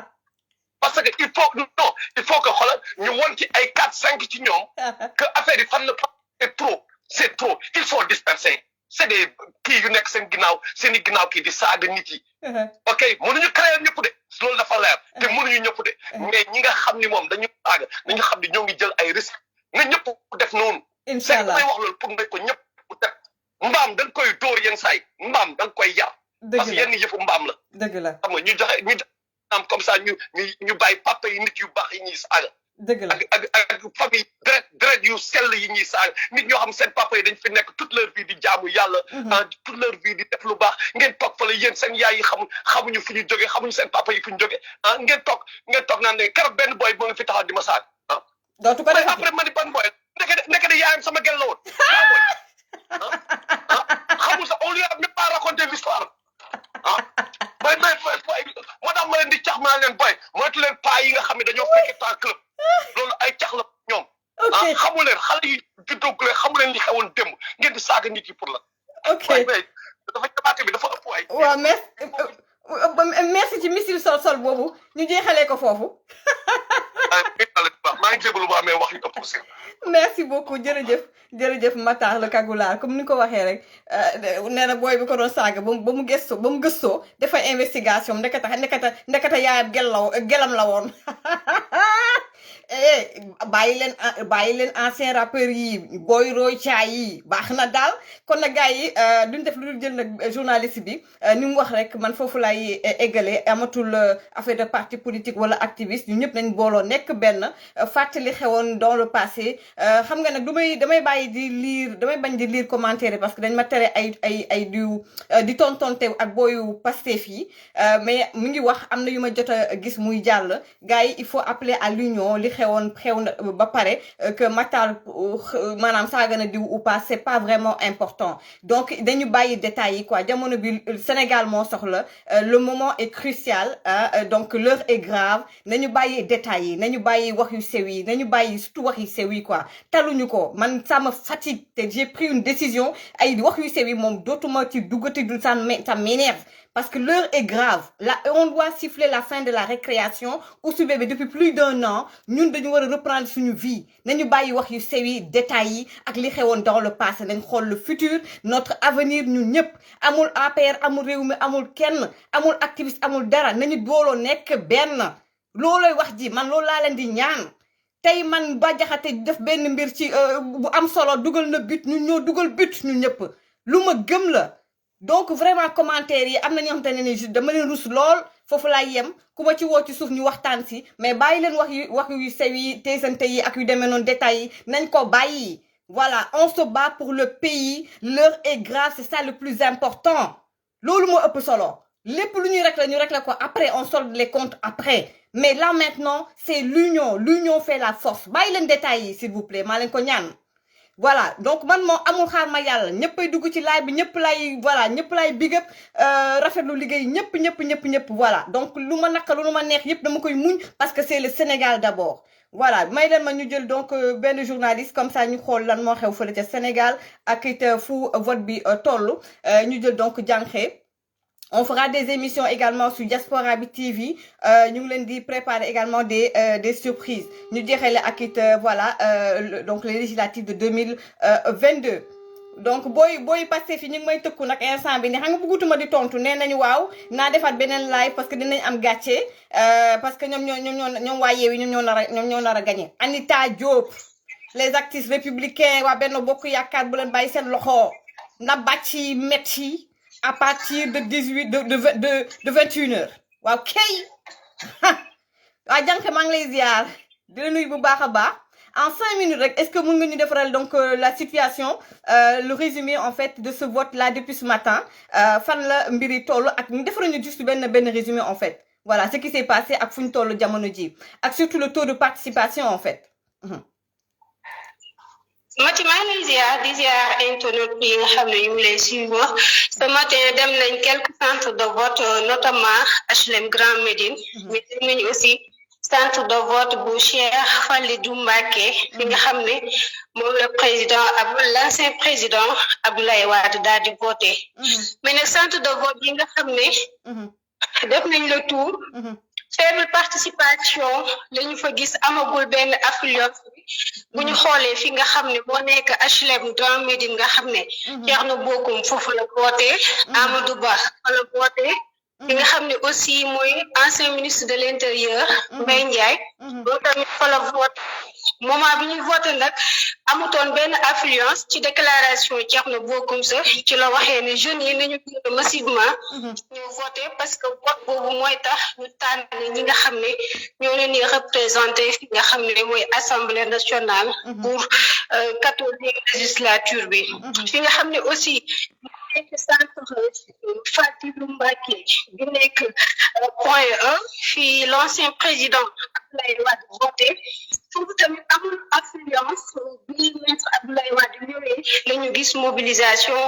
parce que il faut que xoolal ñu won ci ay 4-5 ci ñoom que affaire yi fan la c'est trop il faut disperser c'est des kii yu nekk seen ginnaaw kii di saaga nit yi ok mënuñu créer ñëpp de loolu dafa leer te mënuñu ñëpp de mais ñi nga xam ni moom dañu saaga nañu xam ni ñoo ngi jël ay risques nga ñëpp def noonu inshallah may wax loolu pour nga ko ñëpp def mbaam da nga koy dóor yenn saay mbaam da nga koy yar parce que yenn yëfu mbaam la dëgg la xam nga ñu am comme ça ñu bàyyi papa yi nit yu baax yi ñuy saaga dëgg la ak famille deret yu sell yi ñuy saaga nit ñoo xam seen papa yi dañ fi nekk toute leur vie di jaamu yàlla toute leur vie di def lu baax ngeen toog fa la yéen seen yaay yi xamuñu fu ñu jógee xamuñu seen papa yi fu ñu jógee ngeen toog naan ne keroog benn boy moo ngi fi taxaw di ma saaga dootu ko def après ma ni ban boy nekk de yaayam sama gel la woon xamul sax on lui a même pas raconté l'histoire boy moo tax ma leen di cax maa leen boy moytu leen paa yi nga xam ne dañoo fekke temps club loolu ay cax la ñoom xamu leen xale yi juddoogulee xamu leen li xewoon démb ngeen di saaga nit yi pour la ok dafa jabaate bi dafa ëpp waay waaw merci ci missile sol boobu ñu jeexalee ko foofu maa ngi jégalu bu amee wax yu ëpp aussi merci beaucoup jërëjëf Matar le Cagoulard comme ni ko waxee rek nee na booy bi ko doon saaga ba mu gëstoo dafay investigation ndekata yaayam gelam la woon bàyyi leen ancien rappeur yi booy roy caay yi baax na daal kon nag gars yi duñ def lu dul jël nag journaliste bi ni mu wax rek man foofu lay égalé amatul affaire de parti politique wala activiste ñu ñëpp nañ booloo nekk benn fàttali xewoon dans le passé xam nga nag damay bàyyi damay bañ di lire commentaire parce que dañ ma tere ay di tontonte ak booyu Pastef yi mais mu ngi wax am na yu ma jot a gis muy jàll gars yi il faut appeler à l'union li xew na ba pare que Matar maanaam saaga na diw ou pas c'est pas vraiment important donc dañu bàyyi détails yi quoi jamono bi Sénégal moo soxla le moment est crucial donc l'heure est grave nañu bàyyi détails yi nañu bàyyi wax yu sew yi nañu bàyyi surtout wax yu sew yi quoi taluñu ko man ça me fatigue te j'ai pris une décision ay wax yu sew yi moom dootuma ci duggati du ça m'énerve parce que l'heure est grave là on doit siffler la fin de la récréation Ouzou Bébé depuis plus d'1 an ñun dañu war a reprendre suñu vie nañu bàyyi wax yu sew yi détails yi ak li xewoon dans le passé nañ xool le futur notre avenir ñun ñëpp amul APR amul réew mi amul kenn amul activiste amul dara nañu booloo nekk benn loolooy wax ji man loolu laa leen di ñaan tey man Bah Diakhaté def benn mbir ci bu am solo dugal na but ñun ñoo dugal but ñun ñëpp lu ma gëm la donc vraiment commentaire yi am na ñoo xamante ne ni dama leen rus lool foofu laay yem ku ma ci woo ci suuf ñu waxtaan si mais bàyyi leen wax yu sew yi teesante yi ak yu demee noonu détails yi nañ ko bàyyi voilà on se bat pour le pays l'heure est grave c'est ça le plus important loolu moo ëpp solo lépp lu ñuy régler ñu régler ko après on solde les comptes après mais là maintenant c'est l'union fait la force bàyyi leen détails yi s'il vous plaît maa leen ko ñaan voilà donc man moom amul xaar ma yàlla ñëppay dugg ci live bi ñëpp lay big up rafetlu liggéey ñëpp voilà donc lu ma naka lu ma neex yëpp dama koy muñ parce que c'est le Sénégal d'abord voilà may leen ma ñu jël donc benn journaliste comme ça ñu xool lan moo xew fële ca Sénégal ak it fu vote bi toll ñu jël donc jànqee on fera des émissions également sur Diaspora bi TV ñu ngi leen di préparer également des surprises ñu jeexale ak it voilà donc les législatives de 2022 donc booy passé fi ñu ngi may tëkku nag instant bi ni xam nga bëggutuma di tontu nee nañu waaw naa defaat beneen live parce que dinañ am gàcce parce que ñoom waa Yewwi ñoom ñoo nar a gagné Anita Diop les actifs républicains waa Benno Bokk Yaakaar bu leen bàyyi seen loxo na bàcc yi metti à partir de 21h waaw kay waa jànk maa ngi lay ziar di la nuyu bu baax a baax en 5 minutes est-ce que mën nga ñu defaral donc la situation le résumé en fait de ce vote là depuis ce matin fan la mbiri tollu ak ñu defaral ñu juste benn résumé en fait voilà ce qui s'est passé ak fu ñu tollu jamono ji ak surtout le taux de participation en fait. Mati maa ngi lay di ziar internautes yi nga xam ne ñu ngi lay suivre ce matin dem nañ quelques centres de vote notamment HLM Grand Médine mais dem nañ aussi centre de vote bu Cheikh Falidou Mbacké fi nga xam ne moom le président l'ancien président Abdoulaye Wade daal di voté mais nag centre de vote yi nga xam ne def nañ le tour faible participation lañu fa gis amagul benn affluence bu ñu xoolee fi nga xam ne moo nekk HLM Grand Médine nga xam ne Thierno Bocoum foofu la voté Amadou Ba fa la voté fi nga xam ne aussi mooy ancien ministre de l'intérieur Mbaye Ndiaye boo tamit fa la voté moment bi ñuy voté nag amutoon benn affluence ci déclaration Thierno Bocoum sa ci la waxee ne jeunes yi nañu génn massivement ñu voté parce que vote boobu mooy tax ñu tànn ñi nga xam ne ñoo leen di représenté fi nga xam ne mooy assemblée nationale pour 14e législature bi fi nga xam ne aussi nekk centre Falidou Mbacké bi nekk point 1 fii l'ancien président Abdoulaye Wade voté foofu tamit amul affluence bi maître Abdoulaye Wade ñëwee la ñu gis mobilisation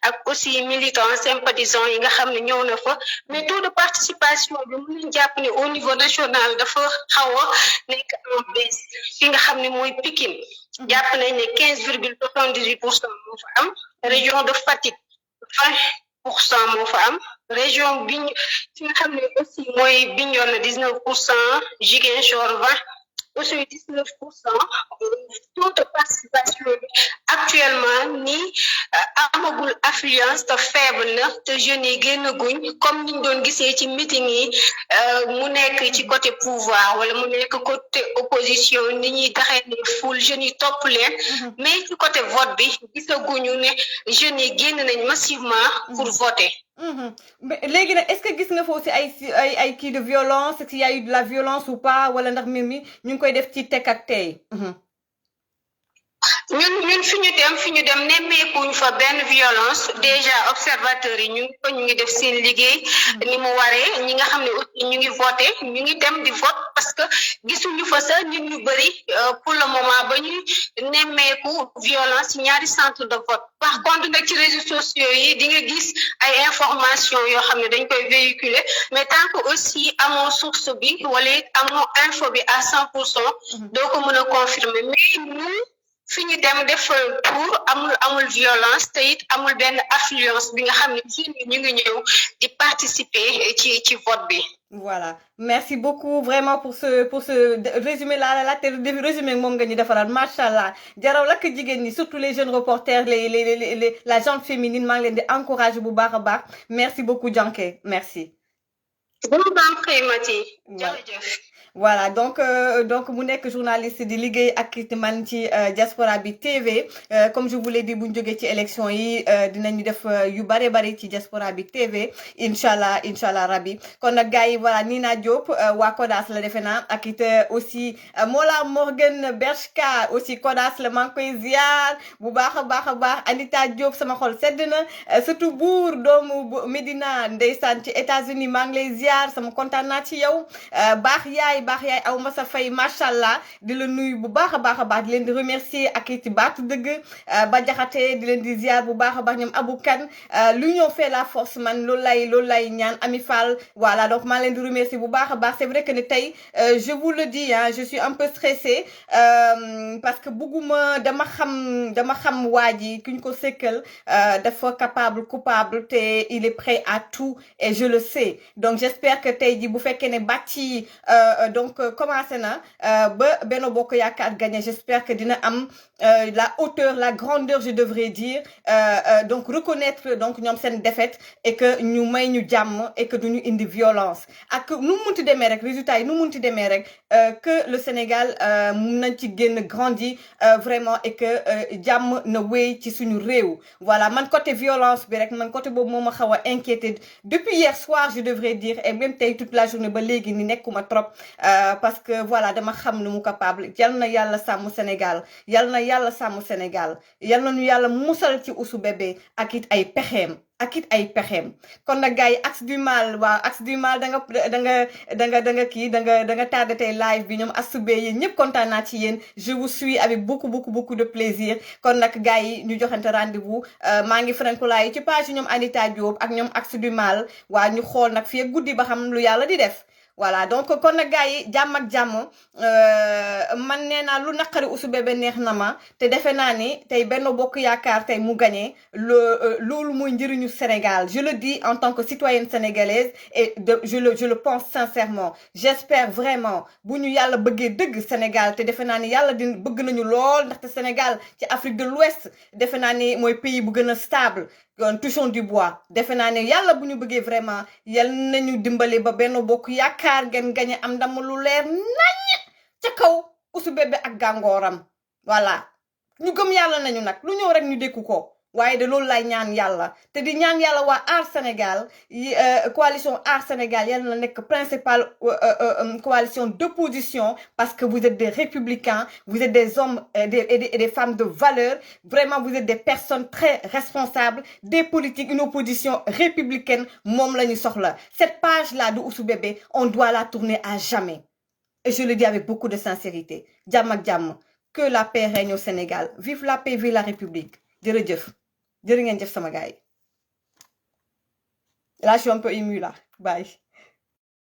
ak aussi militants sympathisants yi nga xam ne ñëw na fa mais taux de participation bi mën nañ jàpp ne au niveau national dafa xaw a nekk en baisse fi nga xam ne mooy Pikine jàpp nañ ne 15,78% moo fa am région de Fatick 20% moo fa am région bi fi nga xam ne aussi mooy Bignona 19%, Ziguinchor 20%, aussi 19%. Taux de participation actuellement ni amagul affluence te faible na te jeunes yi génn guñ comme niñ doon gisee ci meeting yi mu nekk ci côté pouvoir wala mu nekk côté opposition ni ñuy taxee ne foule jeunes yi topp leen mais ci côté vote bi gisaguñu ne jeunes yi génn nañ massivement pour voter. Léegi nag est-ce que gis nga foofu si ay kii de violence s'il y a eu de la violence ou pas wala ndax mbir mi ñu ngi koy def ci tek ak tey. ñun fi ñu dem nemmeekuñ fa benn violence déjà observateurs yi ñu ngi def seen liggéey ni mu waree ñi nga xam ne aussi ñu ngi voté ñu ngi dem di vote parce que gisuñu fa sa nit ñu bëri pour le moment ba ñu nemmeeku violence ñaari centre de vote. Par contre nag ci réseaux sociaux yi di nga gis ay information yoo xam ne dañ koy véhiculer mais tant que aussi amoo source bi wala amoo info bi à 100% doo ko mën a confirmer mais ñun fi ñu dem def tour amul violence te it amul benn affluence bi nga xam ne jeunes ñu ngi ñëw di participer ci vote bi. Voilà, merci beaucoup vraiment pour ce résumé là te résumé moom nga ñu defaraat machallah jaraw lakk jigéen ñi surtout les jeunes reporters la gente féminine maa ngi leen di encourager bu baax a baax merci beaucoup Dianké merci. Voilà donc mu nekk journaliste di liggéey ak man ci Diaspora bi TV comme je vous l'ai dit bu ñu jógee ci élection yi dinañu def yu bari ci Diaspora bi TV inchallah rabbi kon nag gars yi voilà Nina Diop waa Kodas la defe naa ak it aussi Mola Morgan Bershka aussi Kodas la maa ngi koy ziar bu baax a baax Anita Diop sama xol sedd na surtout buur doomu Medina ndeysaan ci États-Unis maa ngi lay ziar sama kontaan naa ci yow baax yaay aw ma sa fay machallah di la nuyu bu baax a baax di leen di remercier ak ci baatu dëgg ba jaxate di leen di ziar bu baax a baax ñoom Abou Kane l'union fait la force man loolu lay ñaan Ami Fall voilà donc maa leen di remercier bu baax a baax c'est vrai que ne tey je vous le dis je suis un peu stressée parce que bugguma dama xam waa ji ki ñu ko sekkal dafa capable coupable te il est prêt à tout et je le sais donc j'espère que tey ji bu fekkee ne bàcci donc commencé na ba Benno Bokk Yaakaar gagné j'espère que dina am la hauteur la grandeur je devrais dire donc reconnaître donc ñoom seen défaite et que ñu may ñu jàmm et que duñu indi violence ak nu munti demee rek résultat yi nu munti demee rek que le Sénégal mun nañ ci génn grandi vraiment et que jàmm na wéy ci suñu réew voilà man côté violence bi rek man côté boobu moo ma xaw a inquiété depuis hier soir je devrais dire et même tey toute la journée ba léegi ni nekkuma trop parce que voilà dama xam nu mu capable yal na yàlla sàmm Sénégal yal na yàlla sàmm Sénégal yal na ñu yàlla musal ci Ouzou Bébé ak it ay pexeem kon nag gars yi axe du mal waaw axe du mal da nga tardé tey live bi ñoom asubee yéen ñëpp kontaan naa ci yéen je vous suis avec beaucoup de plaisir kon nag gars yi ñu joxante rendez-vous maa ngi Ferenkulaay ci page yi ñoom Anita Diop ak ñoom axe du mal waa ñu xool nag fii guddi ba xam lu yàlla di def voilà donc kon nag gars yi jàmm ak jàmm man nee naa lu naqari Ouzou Bébé neex na ma te defe naa ni tey Benno Bokk Yaakaar tey mu gagné loolu mooy njëriñu Sénégal je le dis en tant que citoyenne sénégalaise et je le pense sincèrement j'espère vraiment bu ñu yàlla bëggee dëgg Sénégal te defe naa ni yàlla bëgg nañu lool ndaxte Sénégal ci Afrique de l'Ouest defe naa ni mooy pays bu gën a stable kon touchons du bois defe naa ne yàlla bu ñu bëggee vraiment yal nañu dimbali ba Benno Bokk Yaakaar ngeen gañe am ndam lu leer nañ ca kaw Ouzou Bébé ak gàngooram voilà ñu gëm yàlla nañu nag lu ñëw rek ñu dékku ko waaye de loolu lay ñaan yàlla te di ñaan yàlla waa Aar Sénégal coalition Aar Sénégal yàlla na nekk principale coalition d'opposition parce que vous êtes des républicains vous êtes des hommes et des femmes de valeur vraiment vous êtes des personnes très responsables des politiques une opposition républicaine moom la ñu soxla cette page là de Ouzou Bébé on doit la tourner à jamais et je le dis avec beaucoup de sincérité jàmm ak jàmm que la paix règne au Sénégal vive la paix vive la République jërëjëf jërë ngeen jëf sama gars yi là je suis un peu émue là bye